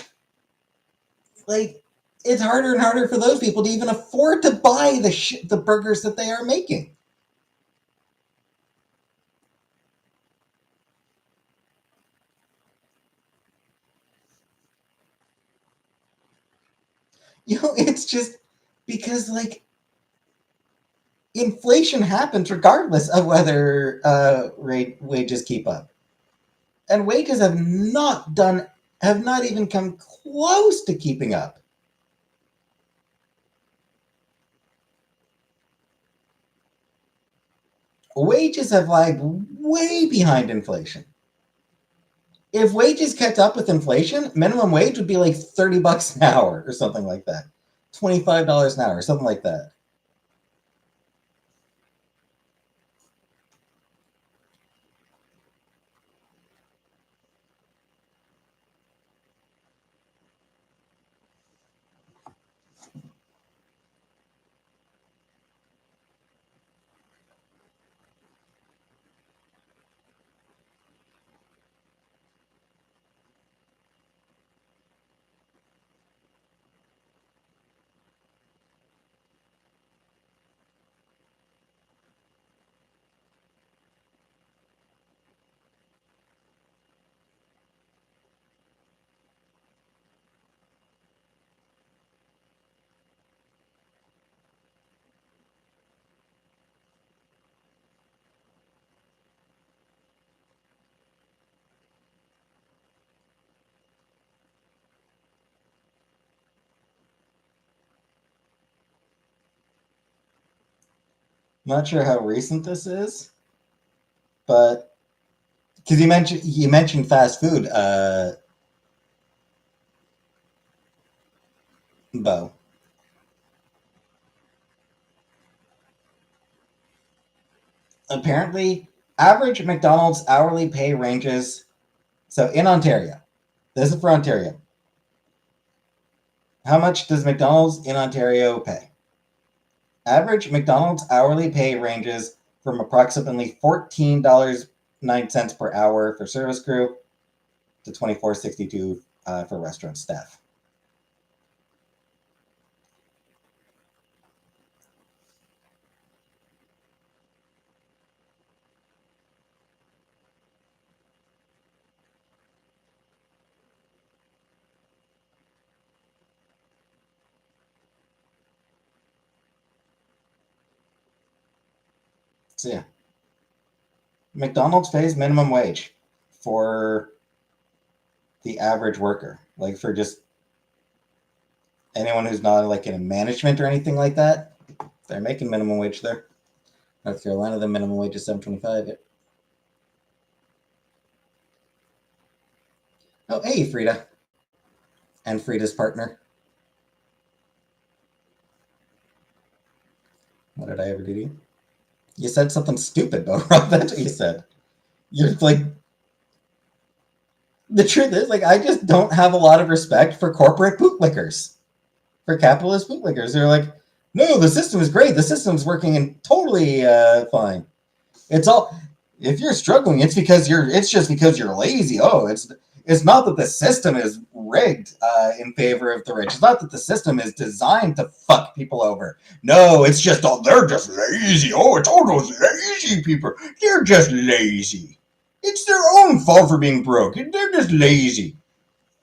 like, it's harder and harder for those people to even afford to buy the burgers that they are making. It's just because like inflation happens regardless of whether wages keep up, and wages have not even come close to keeping up. Wages have lagged way behind inflation. If wages kept up with inflation, minimum wage would be like $30 an hour or something like that. $25 an hour or something like that. Not sure how recent this is, but because you mentioned fast food, Bo. Apparently, average McDonald's hourly pay ranges. So in Ontario, this is for Ontario. How much does McDonald's in Ontario pay? Average McDonald's hourly pay ranges from approximately $14.09 per hour for service crew to $24.62 for restaurant staff. So yeah, McDonald's pays minimum wage for the average worker, like for just anyone who's not like in management or anything like that. They're making minimum wage there. North Carolina, the minimum wage is $7.25. Oh, hey, Frida. And Frida's partner. What did I ever do to you? You said something stupid, though, Rob. That's what you said. You're like, the truth is, like, I just don't have a lot of respect for corporate bootlickers, for capitalist bootlickers. They're like, no, the system is great. The system's working and totally fine. It's all, if you're struggling, it's just because you're lazy. Oh, it's not that the system is rigged in favor of the rich. It's not that the system is designed to fuck people over. No, it's just, oh, they're just lazy. Oh, it's all those lazy people. They're just lazy. It's their own fault for being broke. They're just lazy.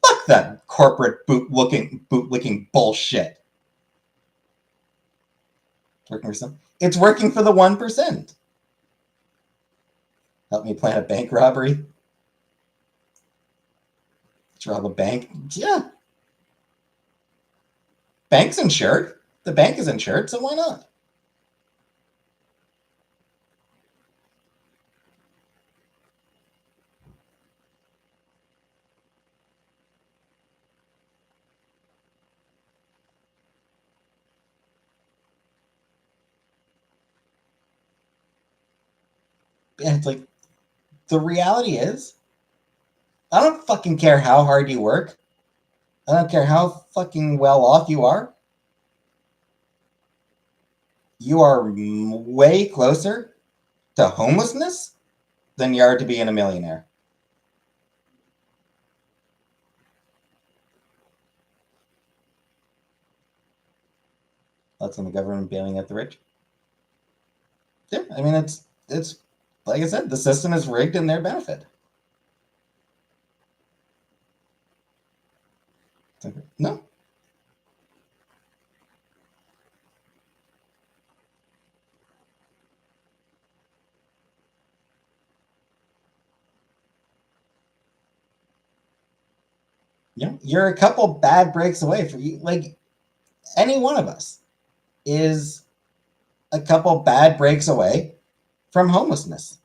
Fuck that corporate bootlicking bullshit. Working for some. It's working for the 1%. Help me plan a bank robbery. Rob a bank. Yeah. Bank's insured. The bank is insured, so why not? And it's like, the reality is, I don't fucking care how hard you work. I don't care how fucking well off you are. You are way closer to homelessness than you are to being a millionaire. That's when the government bailing out the rich. Yeah, I mean it's like I said, the system is rigged in their benefit. No, you're a couple bad breaks away from you. Like any one of us is a couple bad breaks away from homelessness.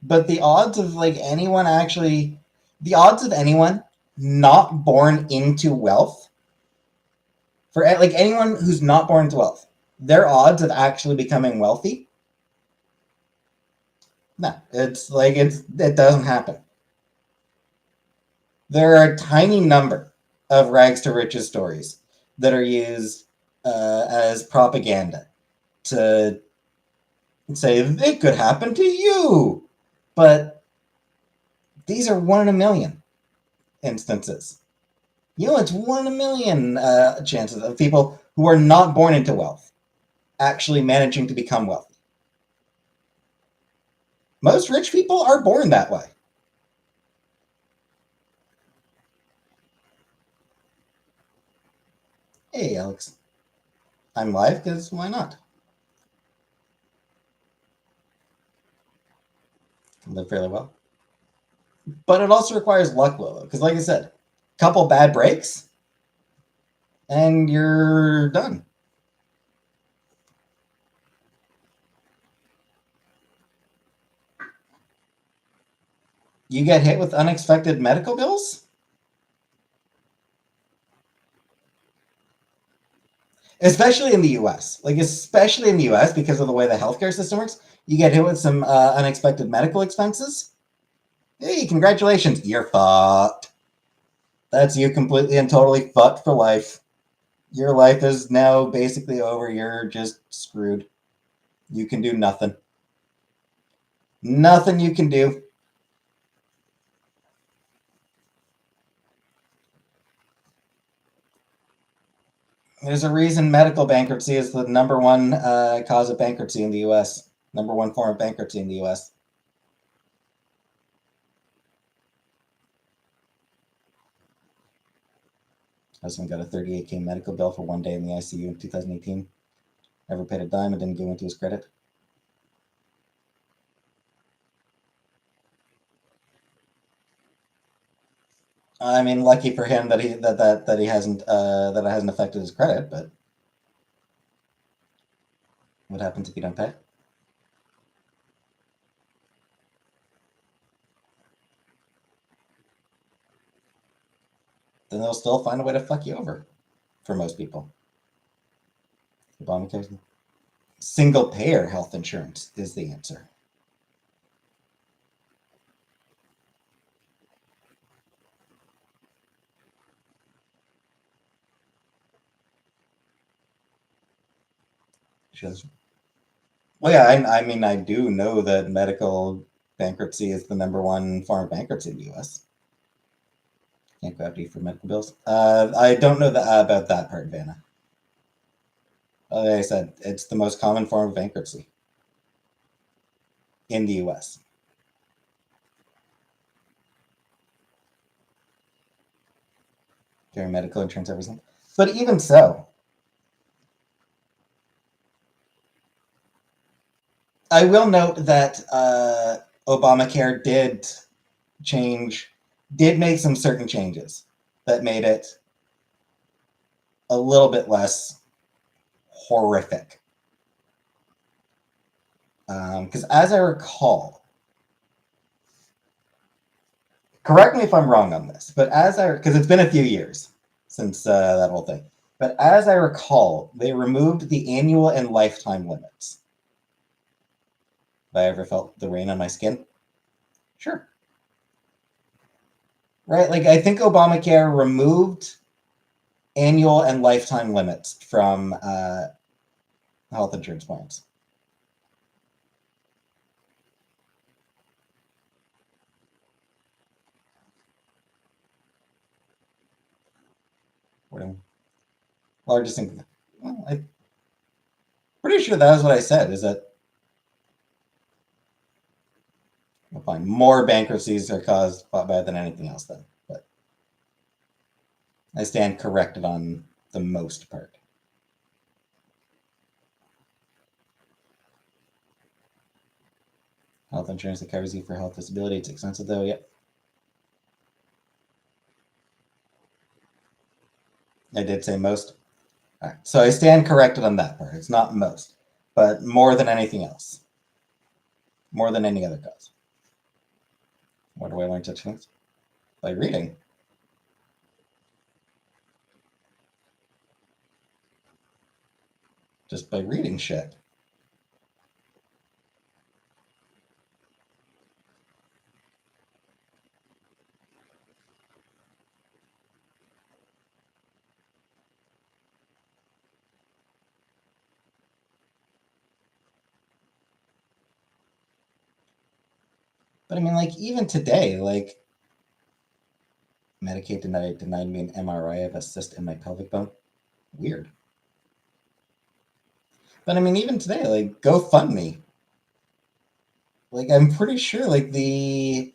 But the odds of the odds of anyone not born into wealth, for like anyone who's not born into wealth, their odds of actually becoming wealthy, no, it doesn't happen. There are a tiny number of rags to riches stories that are used as propaganda to say it could happen to you, but these are 1 in a million instances. It's 1 in a million chances of people who are not born into wealth actually managing to become wealthy. Most rich people are born that way. Hey, Alex. I'm live because why not? Can live fairly well. But it also requires luck, Willow, because like I said, couple bad breaks and you're done. You get hit with unexpected medical bills? Especially in the US. Like, especially in the US, because of the way the healthcare system works, you get hit with some unexpected medical expenses. Hey, congratulations. You're fucked. That's you completely and totally fucked for life. Your life is now basically over. You're just screwed. You can do nothing. Nothing you can do. There's a reason medical bankruptcy is the number one cause of bankruptcy in the US. Number one form of bankruptcy in the US. Husband got a 38K medical bill for 1 day in the ICU in 2018. Never paid a dime. It didn't go into his credit. I mean, lucky for him that he hasn't that it hasn't affected his credit. But what happens if you don't pay? Then they'll still find a way to fuck you over. For most people, Obamacare, single payer health insurance is the answer. Just, well, yeah, I mean, I do know that medical bankruptcy is the number one form of bankruptcy in the U.S. Can't go after you for medical bills. I don't know about that part, Vanna. Like I said, it's the most common form of bankruptcy in the U.S. During medical insurance, everything. But even so, I will note that Obamacare did make some certain changes that made it a little bit less horrific. Because as I recall, correct me if I'm wrong on this, but because it's been a few years since that whole thing, but as I recall, they removed the annual and lifetime limits. Have I ever felt the rain on my skin? Sure. Right? Like, I think Obamacare removed annual and lifetime limits from health insurance plans. Largest thing. Well, I'm pretty sure that was what I said. Is that well, fine? More bankruptcies are caused by than anything else, then. But I stand corrected on the most part. Health insurance that covers you for health disability. It's expensive though. Yep. I did say most. All right. So I stand corrected on that part. It's not most, but more than anything else. More than any other cause. Where do I learn such things? By reading. Just by reading shit. But I mean, like, even today, like, Medicaid denied me an MRI of a cyst in my pelvic bone. Weird. But I mean, even today, like, GoFundMe. Like, I'm pretty sure, like, the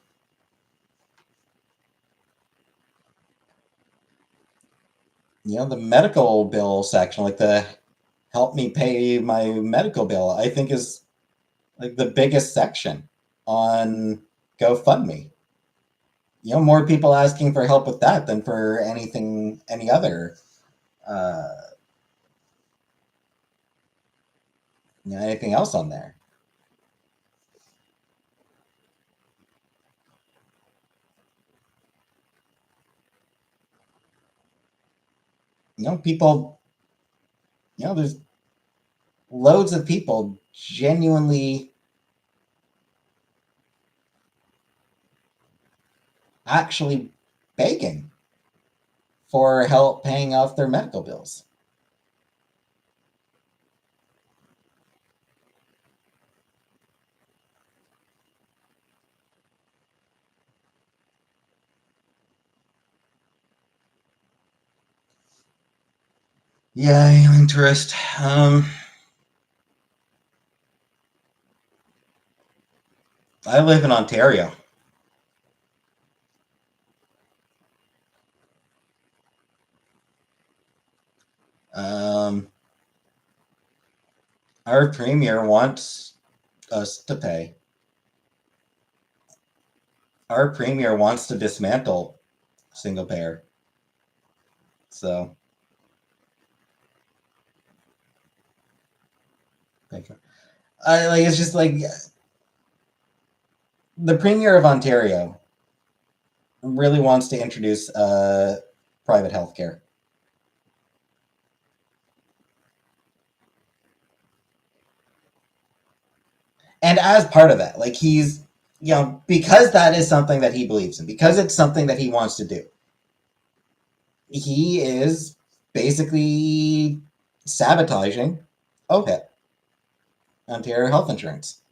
medical bill section, like the help me pay my medical bill, I think is like the biggest section on GoFundMe. More people asking for help with that than for any other, uh, anything else on there. People, there's loads of people genuinely actually begging for help paying off their medical bills. Yeah, alien tourist. I live in Ontario. Um, our premier wants us to pay. Our premier wants to dismantle single payer. So, thank you. It's just like the premier of Ontario really wants to introduce private healthcare. And as part of that, like he's, because that is something that he believes in, because it's something that he wants to do, he is basically sabotaging OHIP, Ontario Health Insurance.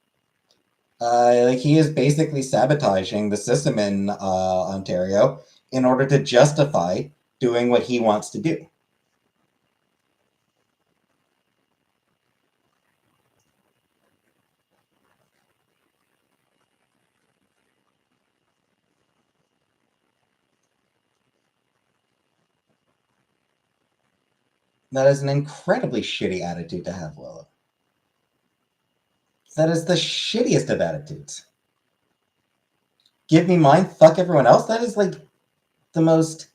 Like he is basically sabotaging the system in Ontario in order to justify doing what he wants to do. That is an incredibly shitty attitude to have, Willow. That is the shittiest of attitudes. Give me mine, fuck everyone else. That is like the most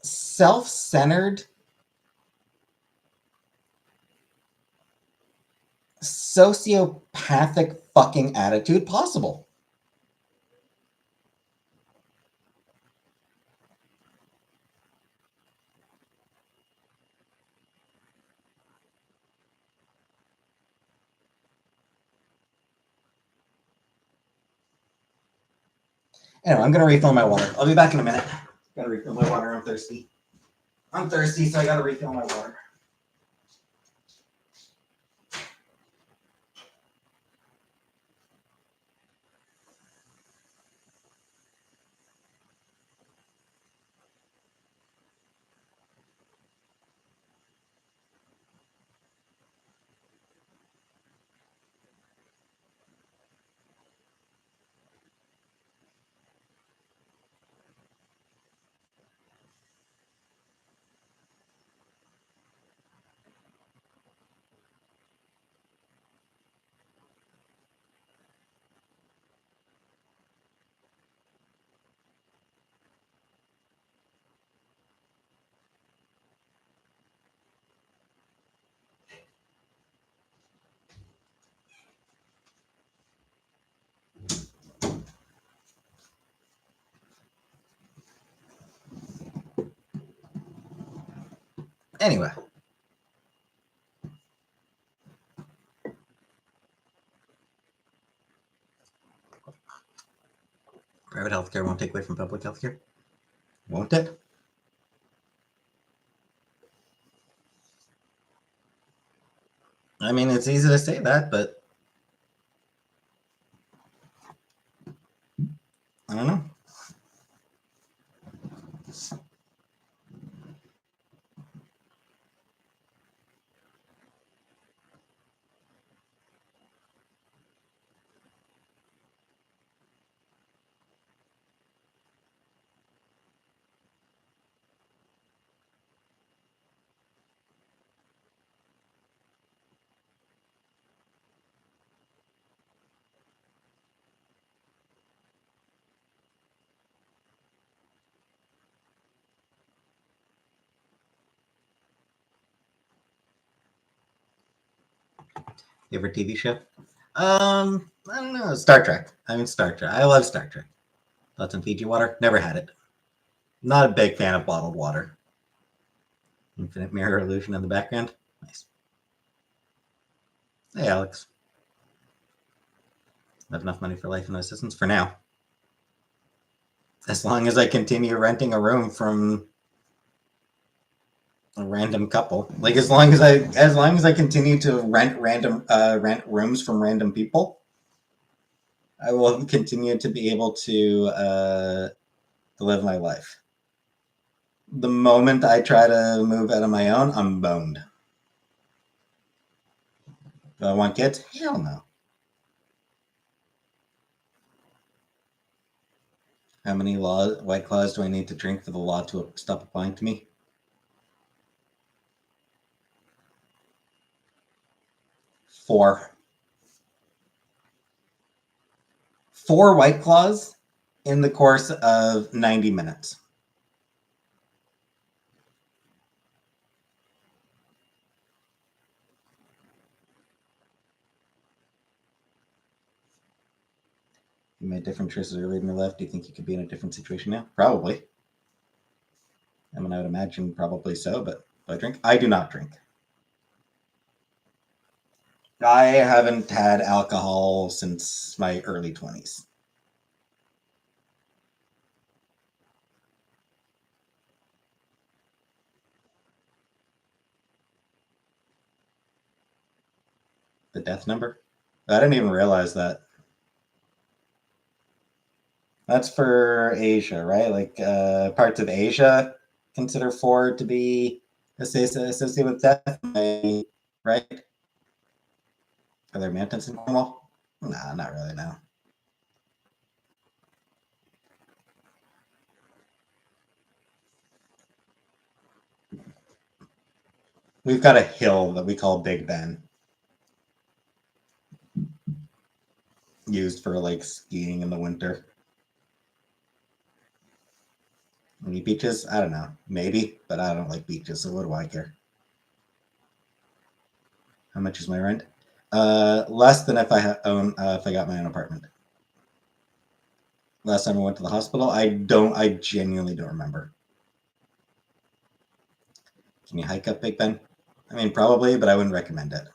self-centered, sociopathic fucking attitude possible. Anyway, I'm gonna refill my water. I'll be back in a minute. Gotta refill my water. I'm thirsty. So I gotta refill my water. Anyway. Private healthcare won't take away from public healthcare? Won't it? I mean, it's easy to say that, but I don't know. Favorite TV show? I don't know. Star Trek. I mean, Star Trek. I love Star Trek. Thoughts on Fiji water? Never had it. Not a big fan of bottled water. Infinite mirror illusion in the background. Nice. Hey, Alex. I have enough money for life and no assistance for now. As long as I continue renting a room from a random couple, like as long as I continue to rent rooms from random people, I will continue to be able to live my life. The moment I try to move out of my own, I'm boned. Do I want kids? Hell no. How many White Claws do I need to drink for the law to stop applying to me? 4. 4 White Claws in the course of 90 minutes. You made different choices earlier in your life. Do you think you could be in a different situation now? Probably. I mean, I would imagine probably so, but do I drink? I do not drink. I haven't had alcohol since my early 20s. The death number? I didn't even realize that. That's for Asia, right? Like parts of Asia consider 4 to be associated with death, right? Are there mountains in Cornwall? Nah, not really, no. We've got a hill that we call Big Ben, used for like skiing in the winter. Any beaches? I don't know. Maybe, but I don't like beaches, so what do I care? How much is my rent? Less than if I own if I got my own apartment. Last time I went to the hospital, I genuinely don't remember. Can you hike up Big Ben? I mean, probably, but I wouldn't recommend it.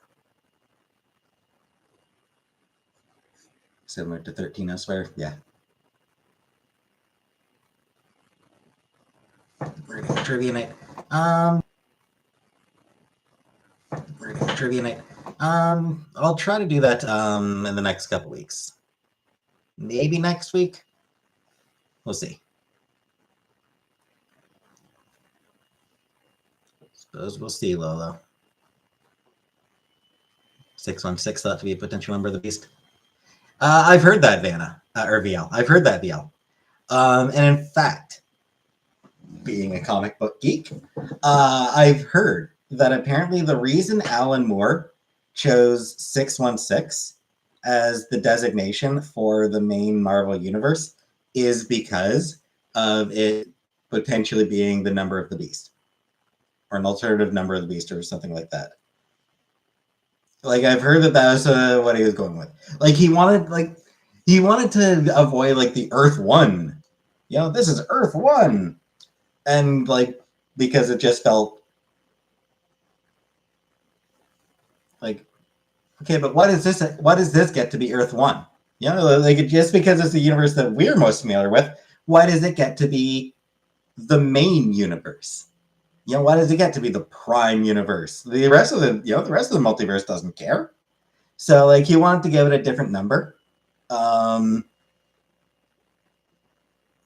Similar to 13, I swear. Yeah. We're gonna trivia night. We're gonna trivia night. I'll try to do that in the next couple weeks. Maybe next week. We'll see. Suppose we'll see, Lolo. 616 thought to be a potential member of the beast. I've heard that, Vanna, or VL. I've heard that, VL. And in fact, being a comic book geek, I've heard that apparently the reason Alan Moore chose 616 as the designation for the main Marvel universe is because of it potentially being the number of the beast, or an alternative number of the beast, or something like that. Like I've heard that was what he was going with. Like he wanted to avoid like the Earth One. You know, this is Earth One, and like because it just felt Like, okay, but what is this? What does this get to be Earth 1? You know, like just because it's the universe that we're most familiar with, why does it get to be the main universe? You know, why does it get to be the prime universe? The rest of the rest of the multiverse doesn't care. So, like, he wanted to give it a different number,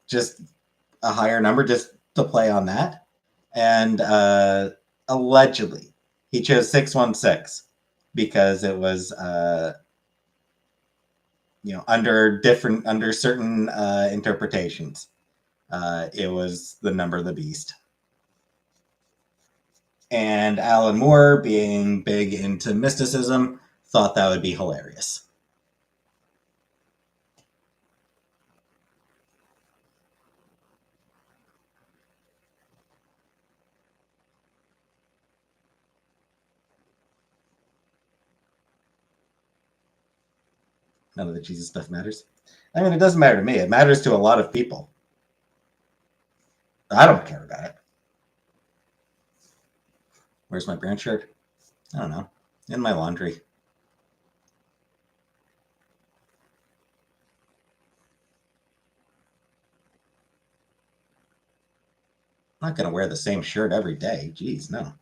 just a higher number, just to play on that. And allegedly, he chose 616 because it was under certain interpretations, it was the number of the beast. And Alan Moore, being big into mysticism, thought that would be hilarious. None of the Jesus stuff matters. I mean, it doesn't matter to me. It matters to a lot of people. I don't care about it. Where's my brand shirt? I don't know. In my laundry. I'm not going to wear the same shirt every day. Jeez, no.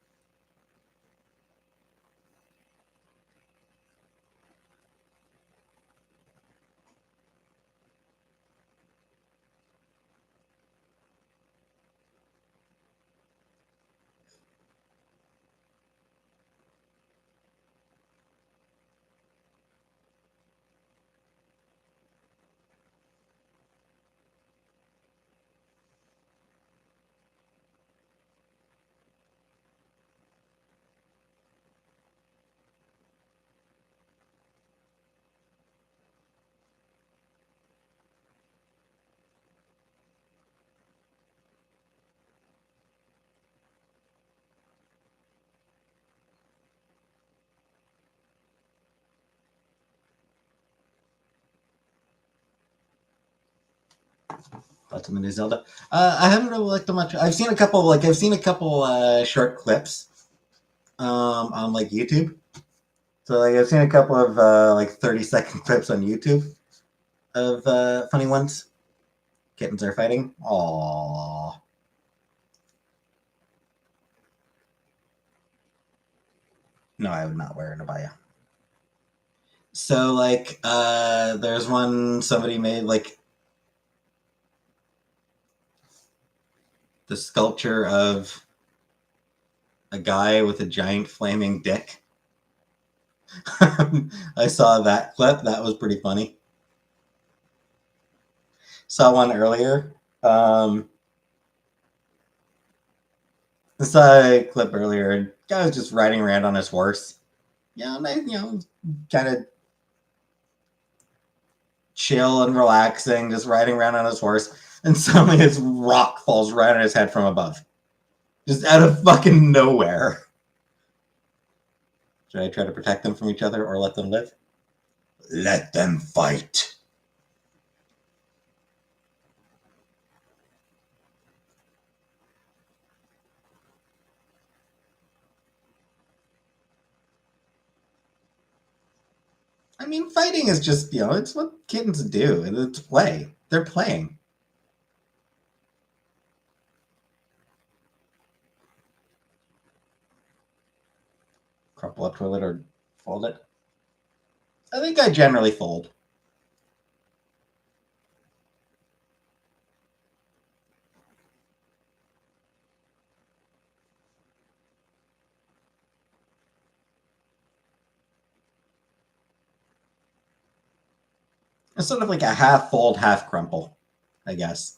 Thoughts on the new Zelda? I haven't really looked at much. I've seen a couple. Short clips on like YouTube. So like I've seen a couple of 30-second clips on YouTube of funny ones. Kittens are fighting. Aww. No, I would not wear an abaya. So like there's one somebody made like the sculpture of a guy with a giant flaming dick. I saw that clip. That was pretty funny. Saw one earlier. I saw a clip earlier. Guy was just riding around on his horse. Kind of chill and relaxing, just riding around on his horse. And suddenly his rock falls right on his head from above. Just out of fucking nowhere. Should I try to protect them from each other or let them live? Let them fight. I mean, fighting is just, it's what kittens do. It's play. They're playing. Crumple up toilet or fold it? I think I generally fold. It's sort of like a half fold, half crumple, I guess.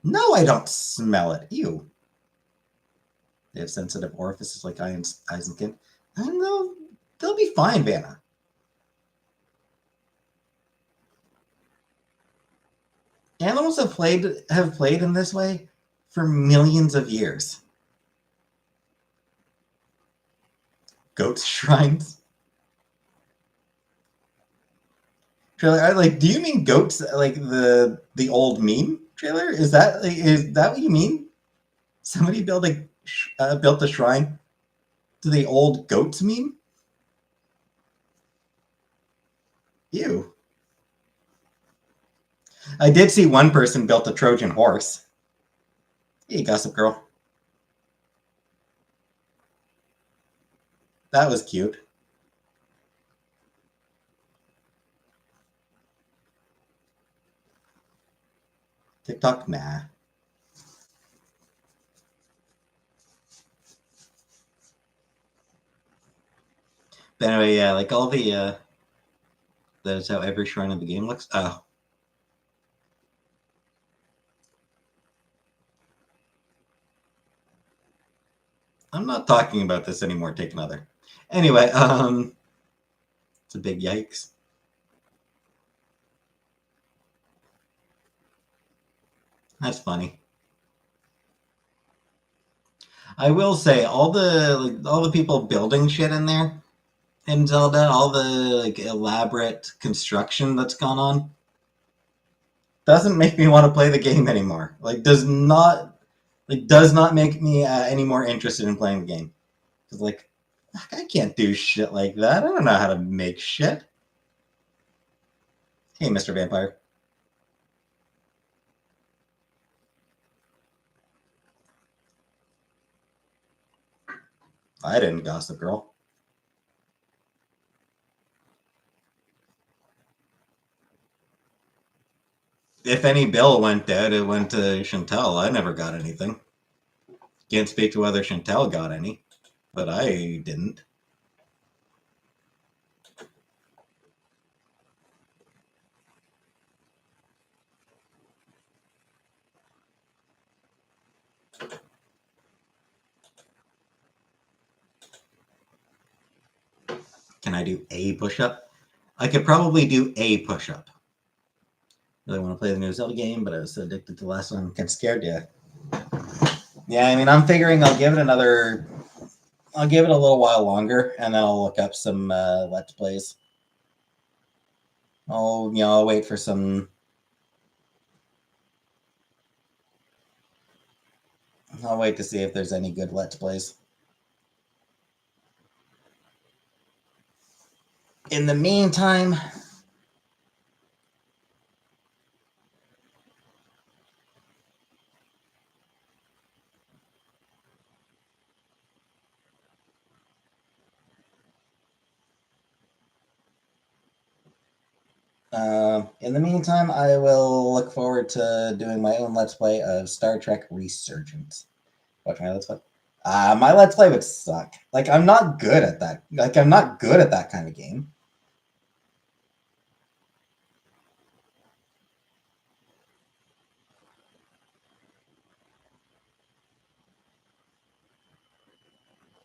No, I don't smell it. Ew. They have sensitive orifices like eyes and skin. I don't know. They'll be fine, Vanna. Animals have played in this way for millions of years. Goat shrines. Trailer, do you mean goats like the old meme trailer? Is that what you mean? Somebody built a shrine To the old goats meme? Ew. I did see one person built a Trojan horse. Hey, Gossip Girl. That was cute. TikTok? Nah. But anyway, yeah, like all the that is how every shrine of the game looks. Oh. I'm not talking about this anymore. Take another. Anyway, it's a big yikes. That's funny. I will say all the people building shit in there in Zelda, all the like elaborate construction that's gone on, doesn't make me want to play the game anymore. Does not make me any more interested in playing the game. Cause like I can't do shit like that. I don't know how to make shit. Hey, Mr. Vampire. I didn't, Gossip Girl. If any bill went out, it went to Chantel. I never got anything. Can't speak to whether Chantel got any, but I didn't. Can I do a push-up? I could probably do a push-up. Really want to play the new Zelda game, but I was so addicted to the last one. I'm kind of scared. Yeah. Yeah, I mean, I'm figuring I'll give it another. I'll give it a little while longer, and then I'll look up some Let's Plays. I'll wait for some. I'll wait to see if there's any good Let's Plays. In the meantime, I will look forward to doing my own Let's Play of Star Trek Resurgence. Watch my Let's Play. My Let's Play would suck. Like, I'm not good at that. Like, I'm not good at that kind of game.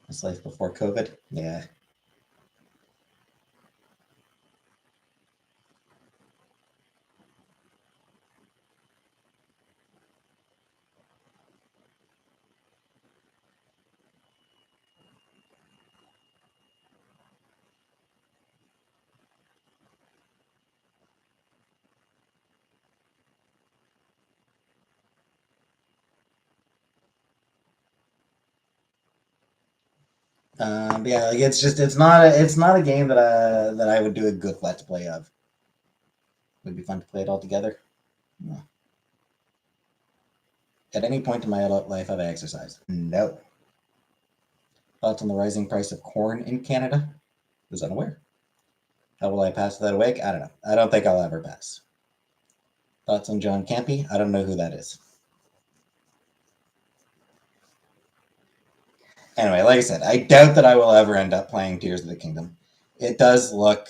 This life before COVID. Yeah. But yeah, like it's not a game that I would do a good Let's Play of. Would be fun to play it all together. No. At any point in my adult life, have I exercised? No. Thoughts on the rising price of corn in Canada? Was unaware. How will I pass without a wig? I don't know. I don't think I'll ever pass. Thoughts on John Campy? I don't know who that is. Anyway, like I said, I doubt that I will ever end up playing Tears of the Kingdom. It does look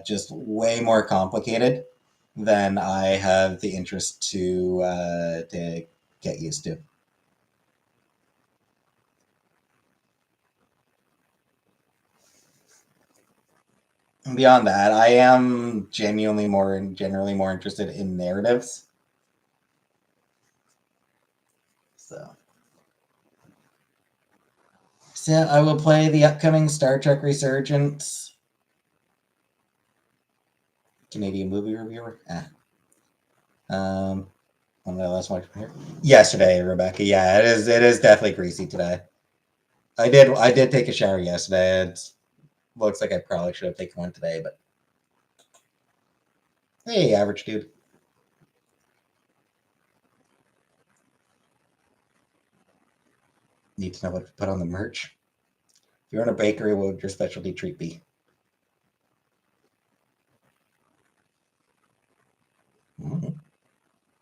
just way more complicated than I have the interest to get used to. And beyond that, I am generally more interested in narratives. So I will play the upcoming Star Trek Resurgence. Canadian movie reviewer. When did I last watch here? Yesterday, Rebecca. Yeah, it is definitely greasy today. I did take a shower yesterday. It looks like I probably should have taken one today, but hey, average dude. Need to know what to put on the merch. If you're in a bakery, what would your specialty treat be? Mm-hmm.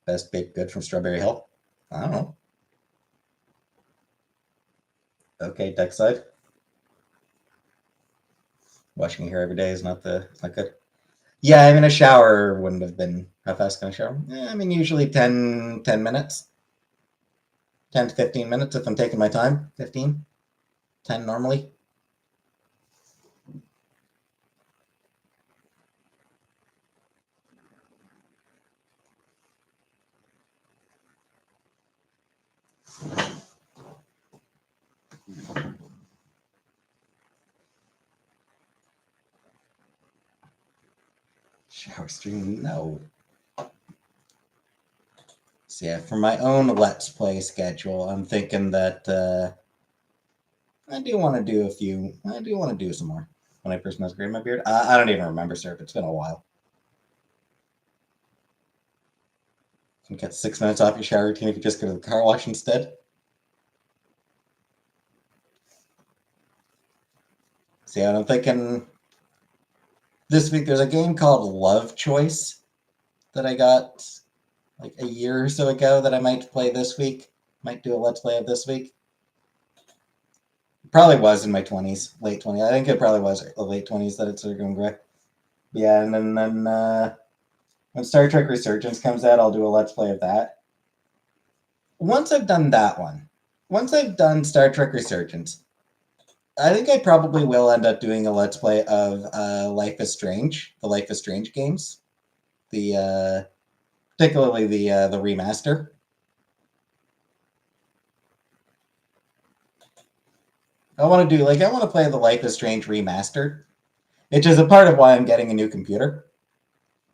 Best baked good from Strawberry Hill? I don't know. Okay, deck side. Washing your hair every day is not good. Yeah, I mean a shower wouldn't have been how fast can I shower? I mean usually 10 minutes. 10 to 15 minutes if I'm taking my time. 15, 10 normally. Shower stream, no. So yeah, for my own Let's Play schedule, I'm thinking that I do want to do a few. I do want to do some more. When I first masquerade my beard, I don't even remember, sir. It's been a while. You can get 6 minutes off your shower routine if you just go to the car wash instead. So yeah, I'm thinking this week there's a game called Love Choice that I got like a year or so ago that I might play this week. Might do a Let's Play of this week. Probably was in my 20s, late 20s. I think it probably was the late 20s that it started going gray. Yeah, and then when Star Trek Resurgence comes out, I'll do a Let's Play of that. Once I've done that one, once I've done Star Trek Resurgence, I think I probably will end up doing a Let's Play of Life is Strange, the Life is Strange games, the particularly the remaster. I want to play the Life is Strange remastered, which is a part of why I'm getting a new computer.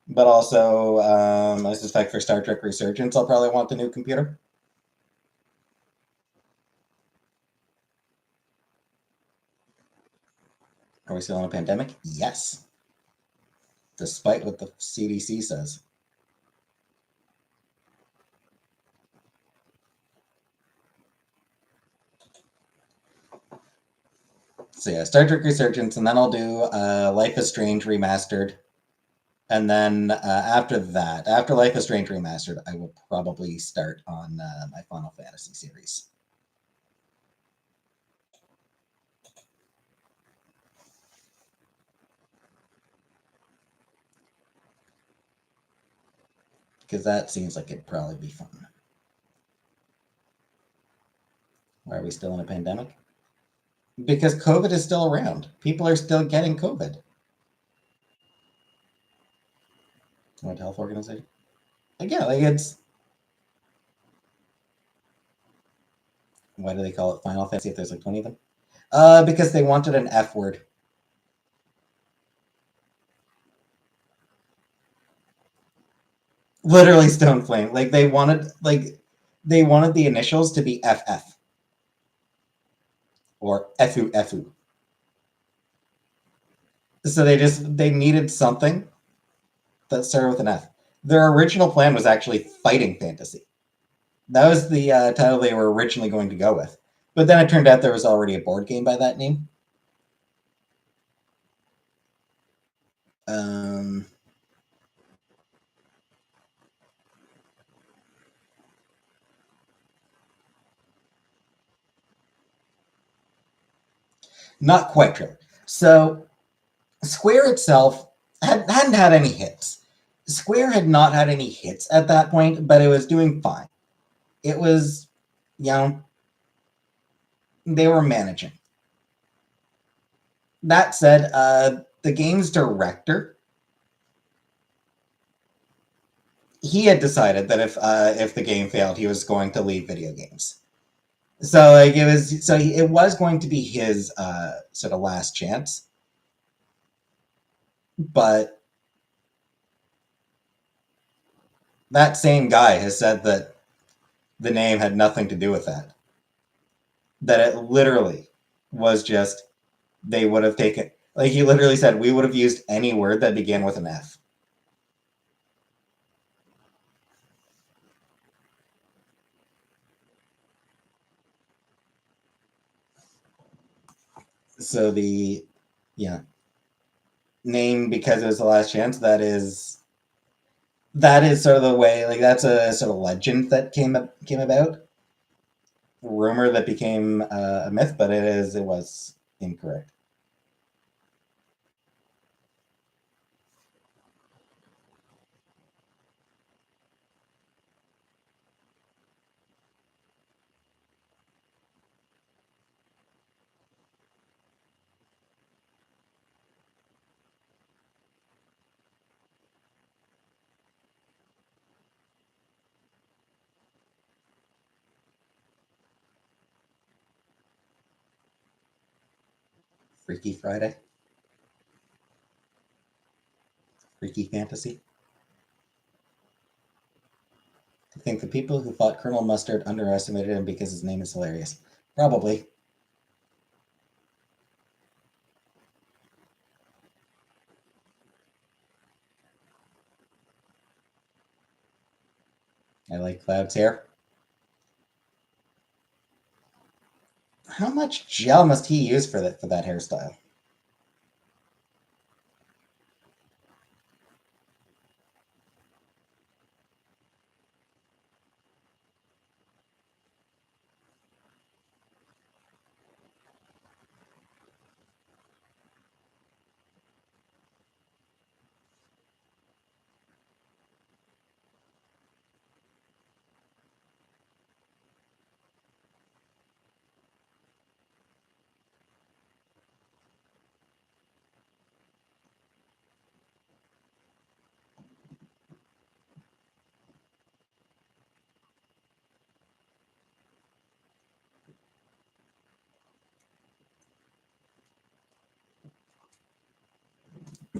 But also, I suspect for Star Trek Resurgence, I'll probably want the new computer. Are we still in a pandemic? Yes, despite what the CDC says. So yeah, Star Trek Resurgence, and then I'll do Life is Strange remastered, and then after that, after Life is Strange remastered, I will probably start on my Final Fantasy series. Because that seems like it'd probably be fun. Why are we still in a pandemic? Because COVID is still around. People are still getting COVID. World Health Organization. Again, like it's why do they call it Final Fantasy if there's like 20 of them? Because they wanted an F word. Literally Stone Flame. Like they wanted the initials to be FF or FU FU. So they needed something that started with an F. Their original plan was actually Fighting Fantasy. That was the title they were originally going to go with. But then it turned out there was already a board game by that name. Um, Not quite true. So Square itself hadn't had any hits. Square had not had any hits at that point, but it was doing fine. It was, you know, they were managing. That said, the game's director, he had decided that if the game failed, he was going to leave video games. So like it was going to be his sort of last chance, but that same guy has said that the name had nothing to do with that. That it literally was just they would have taken, like he literally said, we would have used any word that began with an F. So the yeah name because it was the last chance. That is sort of the way. Like that's a sort of legend that came about, rumor that became a myth, but it was incorrect. Freaky Friday, Freaky Fantasy. I think the people who fought Colonel Mustard underestimated him because his name is hilarious. Probably. I like Cloud's hair. How much gel must he use for that hairstyle?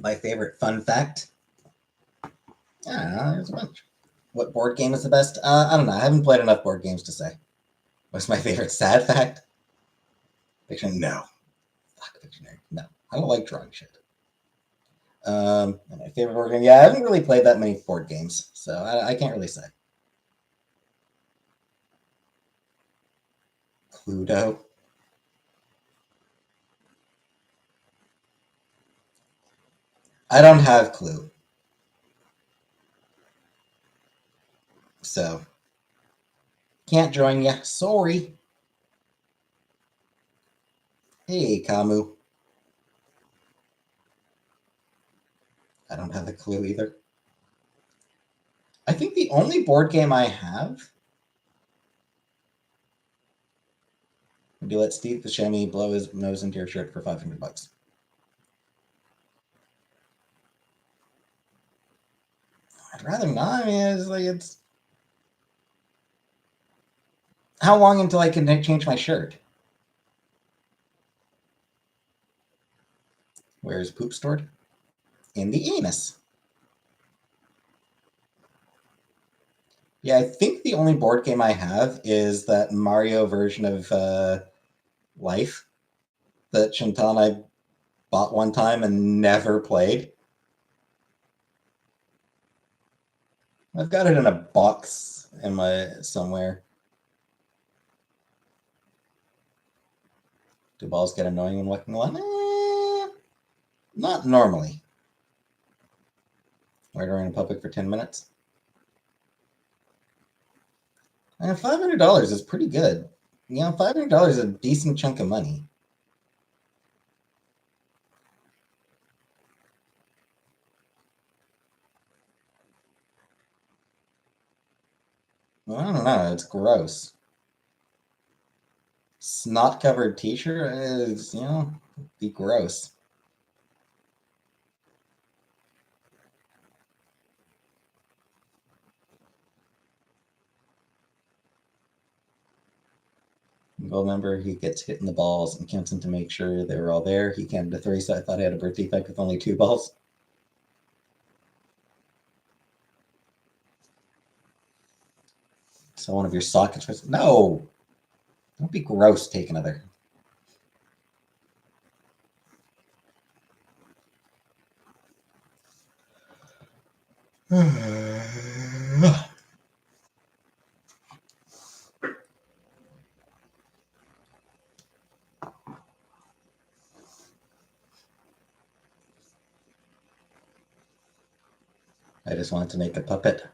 My favorite fun fact. Yeah, there's a bunch. What board game is the best? I don't know. I haven't played enough board games to say. What's my favorite sad fact? Fiction? No. Fuck Pictionary. No. I don't like drawing shit. My favorite board game? Yeah, I haven't really played that many board games, so I can't really say. Cluedo. I don't have Clue, so can't join ya. Sorry. Hey, Kamu. I don't have a Clue either. I think the only board game I have would be let Steve Buscemi blow his nose into your shirt for $500. I'd rather not. I mean, it's how long until I can change my shirt? Where's poop stored? In the anus. Yeah, I think the only board game I have is that Mario version of Life that Chantal and I bought one time and never played. I've got it in a box in my somewhere. Do balls get annoying when walking along? Not normally. Loitering in public for 10 minutes. And $500 is pretty good. You know, $500 is a decent chunk of money. Well, I don't know. It's gross. Snot covered t-shirt is, be gross. Gold member, he gets hit in the balls and counts them to make sure they were all there. He counted to three, so I thought he had a birth defect with only two balls. So one of your sockets was no. Don't be gross. Take another. I just wanted to make a puppet.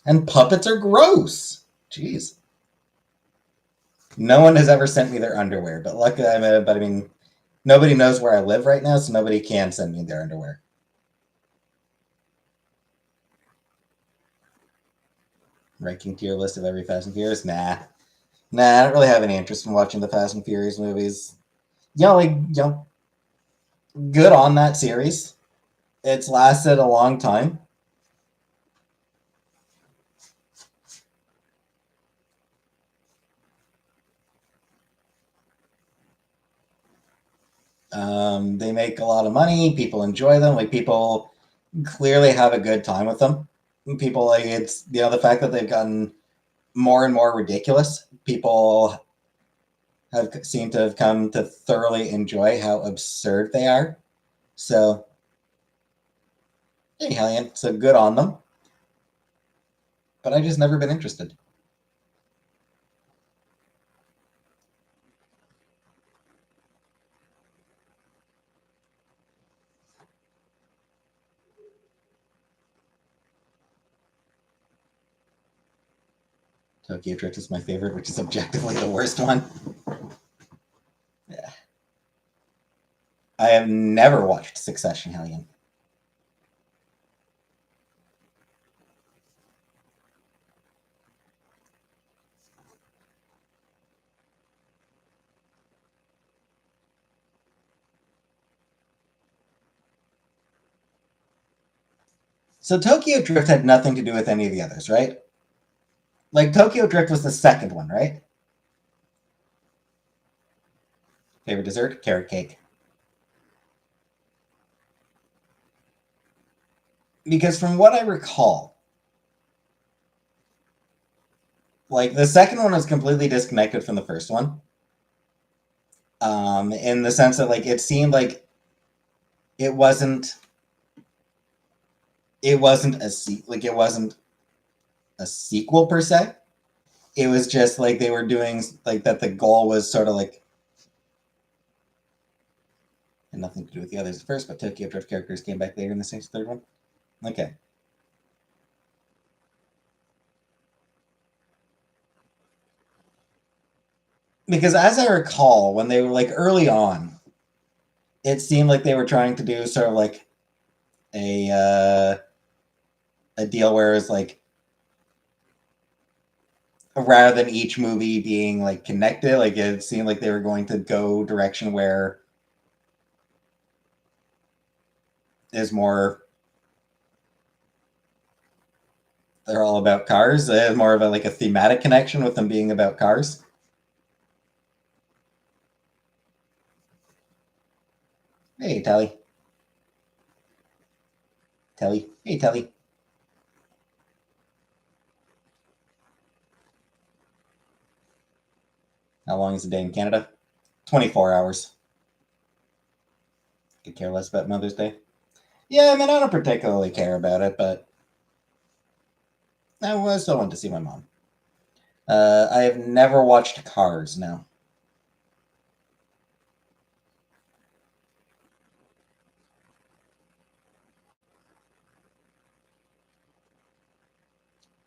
And puppets are gross. Jeez. No one has ever sent me their underwear, but luckily, but I mean, nobody knows where I live right now, so nobody can send me their underwear. Ranking tier list of every Fast and Furious? Nah. I don't really have any interest in watching the Fast and Furious movies. Good on that series. It's lasted a long time. They make a lot of money. People enjoy them. Like, people clearly have a good time with them. People, like, it's, the fact that they've gotten more and more ridiculous. People have seemed to have come to thoroughly enjoy how absurd they are. So, hey, Hellion, so good on them. But I just never been interested. Tokyo Drift is my favorite, which is objectively the worst one. Yeah. I have never watched Succession, Hellion. So Tokyo Drift had nothing to do with any of the others, right? Like, Tokyo Drift was the second one, right? Favorite dessert? Carrot cake. Because from what I recall, like, the second one was completely disconnected from the first one. In the sense that, like, it seemed like it wasn't it wasn't it wasn't a sequel per se. It was just like they were doing like that. The goal was sort of like, and nothing to do with the others at first, but Tokyo Drift characters came back later in the third one. Okay. Because as I recall, when they were like early on, it seemed like they were trying to do sort of like a uh, a deal where it's like, rather than each movie being like connected, like it seemed like they were going to go direction where is more, they're all about cars. They have more of a like a thematic connection with them being about cars. Hey, Telly. Telly. Hey, Telly. How long is a day in Canada? 24 hours. Could care less about Mother's Day. Yeah, I mean, I don't particularly care about it, but I still want to see my mom. I have never watched Cars, no.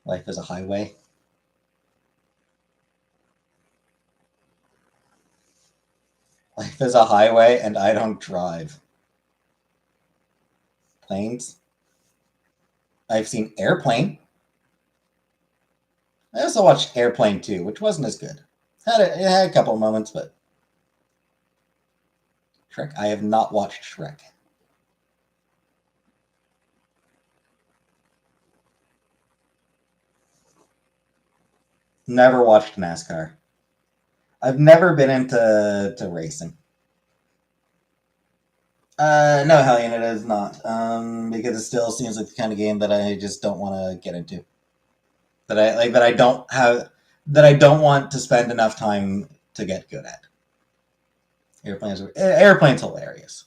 Life is a highway. Life is a highway, and I don't drive. Planes. I've seen Airplane. I also watched Airplane 2, which wasn't as good. It had a couple of moments, but Shrek. I have not watched Shrek. Never watched NASCAR. I've never been into racing. No, Hellion, it is not. Because it still seems like the kind of game that I just don't want to get into. That I don't want to spend enough time to get good at. Airplane's hilarious.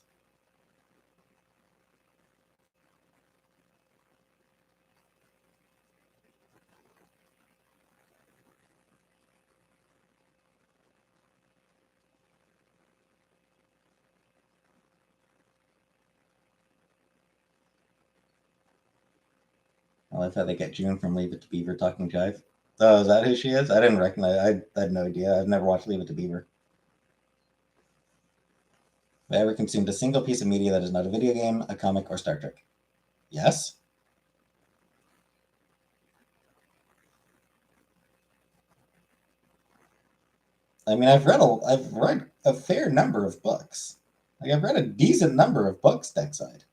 love how they get June from Leave It to Beaver talking jive. Oh, is that who she is? I didn't recognize. I had no idea. I've never watched Leave It to Beaver. Have I ever consumed a single piece of media that is not a video game, a comic, or Star Trek? Yes. I mean, I've read a fair number of books. Like I've read a decent number of books. Deckside.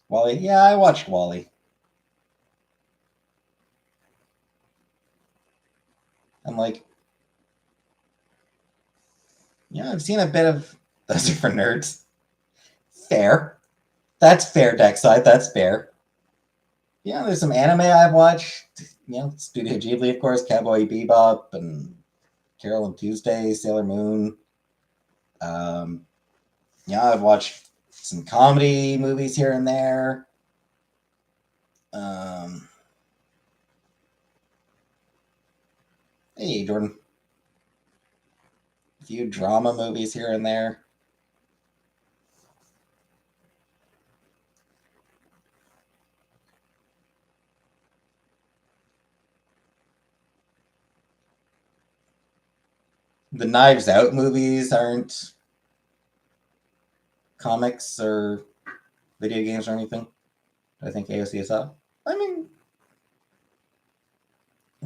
Wally, yeah, I watched Wally. I'm like, yeah, I've seen a bit of. Those are for nerds. Fair. That's fair, Deckside. That's fair. Yeah, there's some anime I've watched. You know, Studio Ghibli, of course, Cowboy Bebop, and Carol and Tuesday, Sailor Moon. Um, yeah, I've watched some comedy movies here and there. Um, hey, Jordan. A few drama movies here and there. The Knives Out movies aren't comics or video games or anything. I think AOC is up. I mean,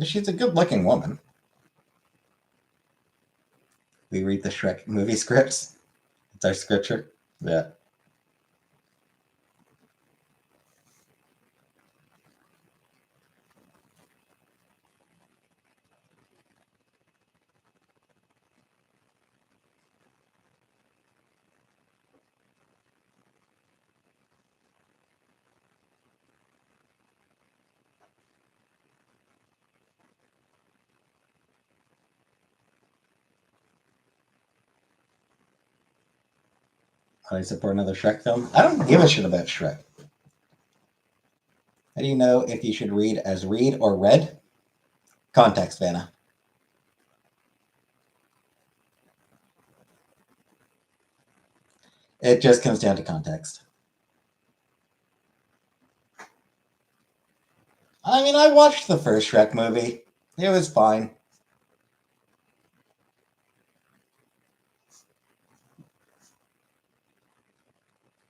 she's a good looking woman. We read the Shrek movie scripts. It's our scripture. Yeah. I support another Shrek film. I don't give a shit about Shrek. How do you know if you should read as read or read? Context, Vanna. It just comes down to context. I mean, I watched the first Shrek movie. It was fine.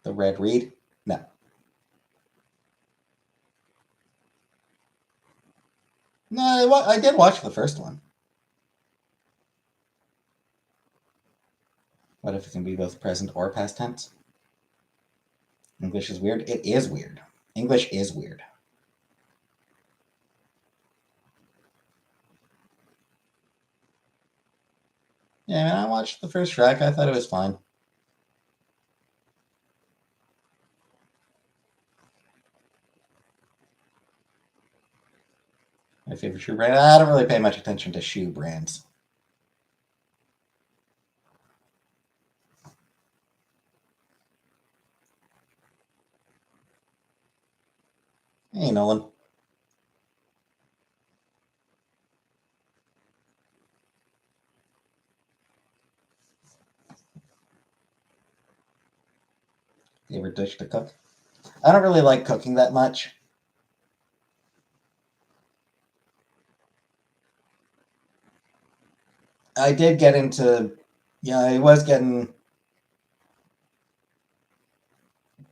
The Red Read? No. No, I did watch the first one. What if it can be both present or past tense? English is weird. It is weird. English is weird. Yeah, I mean, I watched the first Shrek. I thought it was fine. My favorite shoe brand. I don't really pay much attention to shoe brands. Hey, Nolan. Favorite dish to cook? I don't really like cooking that much. I did get into, yeah, I was getting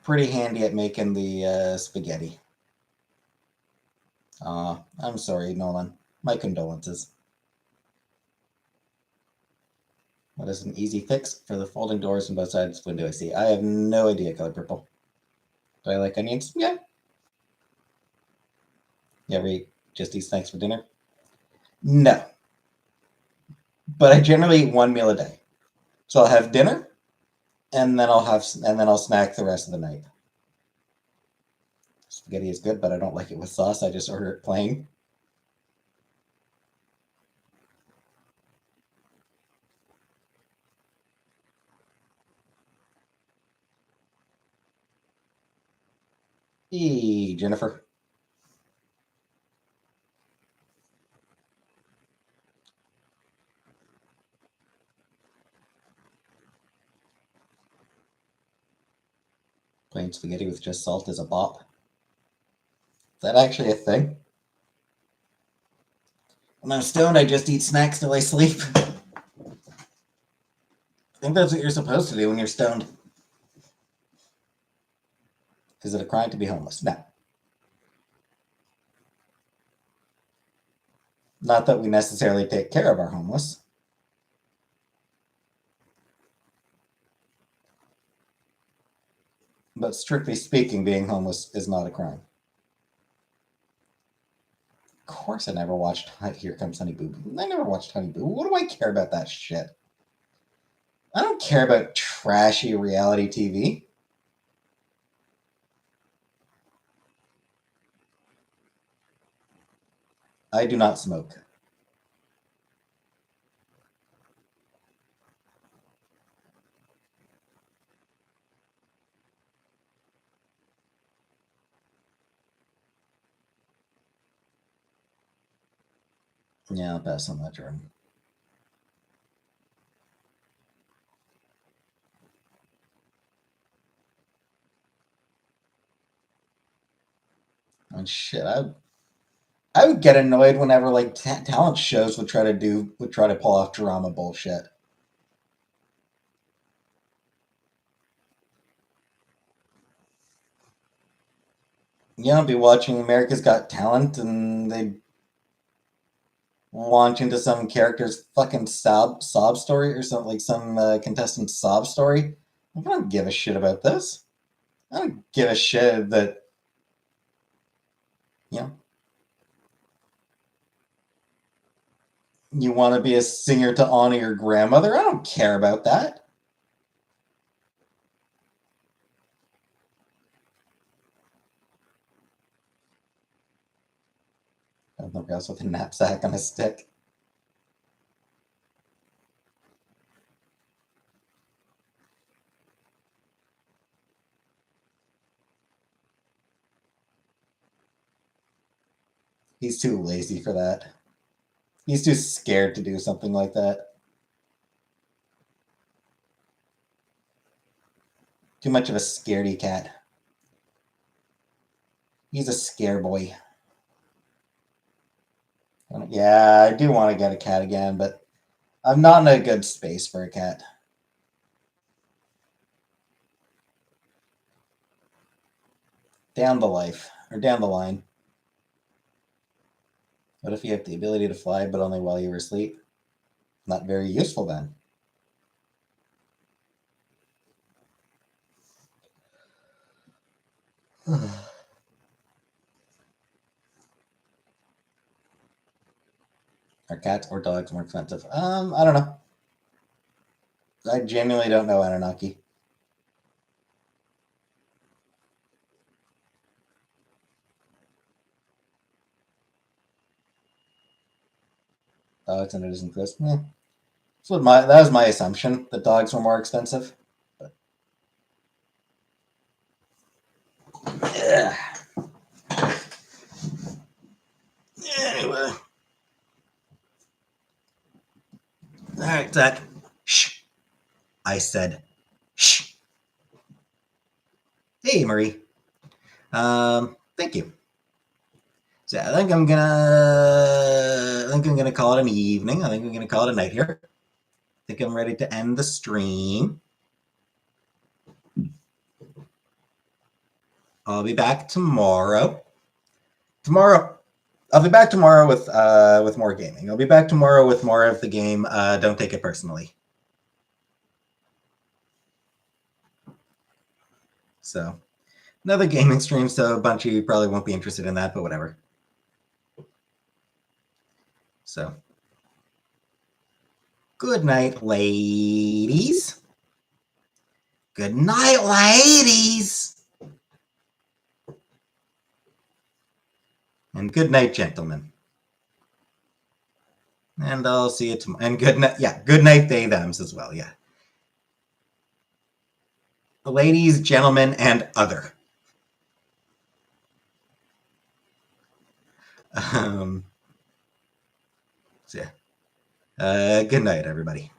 pretty handy at making the spaghetti. I'm sorry, Nolan. My condolences. What is an easy fix for the folding doors on both sides of the window I see? I have no idea, color purple. Do I like onions? Yeah. You ever eat just eat snacks for dinner? No. But I generally eat one meal a day. So I'll have dinner and then I'll snack the rest of the night. Spaghetti is good, but I don't like it with sauce. I just order it plain. Hey, Jennifer. Plain spaghetti with just salt is a bop. that actually a thing? When I'm stoned, I just eat snacks till I sleep. I think that's what you're supposed to do when you're stoned. Is it a crime to be homeless? No. Not that we necessarily take care of our homeless. But strictly speaking, being homeless is not a crime. Of course, I never watched Here Comes Honey Boo Boo. I never watched Honey Boo Boo. What do I care about that shit? I don't care about trashy reality TV. I do not smoke. Yeah, I'll pass on that, Jordan. And shit, I would get annoyed whenever like talent shows would try to pull off drama bullshit. You know, be watching America's Got Talent and they launch into some character's fucking sob story or something like some contestant's sob story. Like, I don't give a shit about this. I don't give a shit that you know you want to be a singer to honor your grandmother. I don't care about that. I don't know guys with a knapsack and a stick. He's too lazy for that. He's too scared to do something like that. Too much of a scaredy cat. He's a scare boy. Yeah, I do want to get a cat again, but I'm not in a good space for a cat. Down the life, or down the line. What if you have the ability to fly, but only while you were asleep? Not very useful then. Are cats or dogs more expensive? I don't know. I genuinely don't know, Anunnaki. Dogs and it isn't this. That was my assumption that dogs were more expensive. But, yeah. Anyway. All right, Zach. Shh. I said, shh. Hey, Marie. Thank you. So I think I'm gonna call it an evening. I think I'm gonna call it a night here. I think I'm ready to end the stream. I'll be back tomorrow. I'll be back tomorrow with more gaming. I'll be back tomorrow with more of the game. Don't take it personally. So another gaming stream. So a bunch of you probably won't be interested in that, but whatever. So good night, ladies. Good night, ladies. And good night, gentlemen. And I'll see you tomorrow. And good night. Yeah, good night, they, thems as well. Yeah. Ladies, gentlemen, and other. So yeah. Good night, everybody.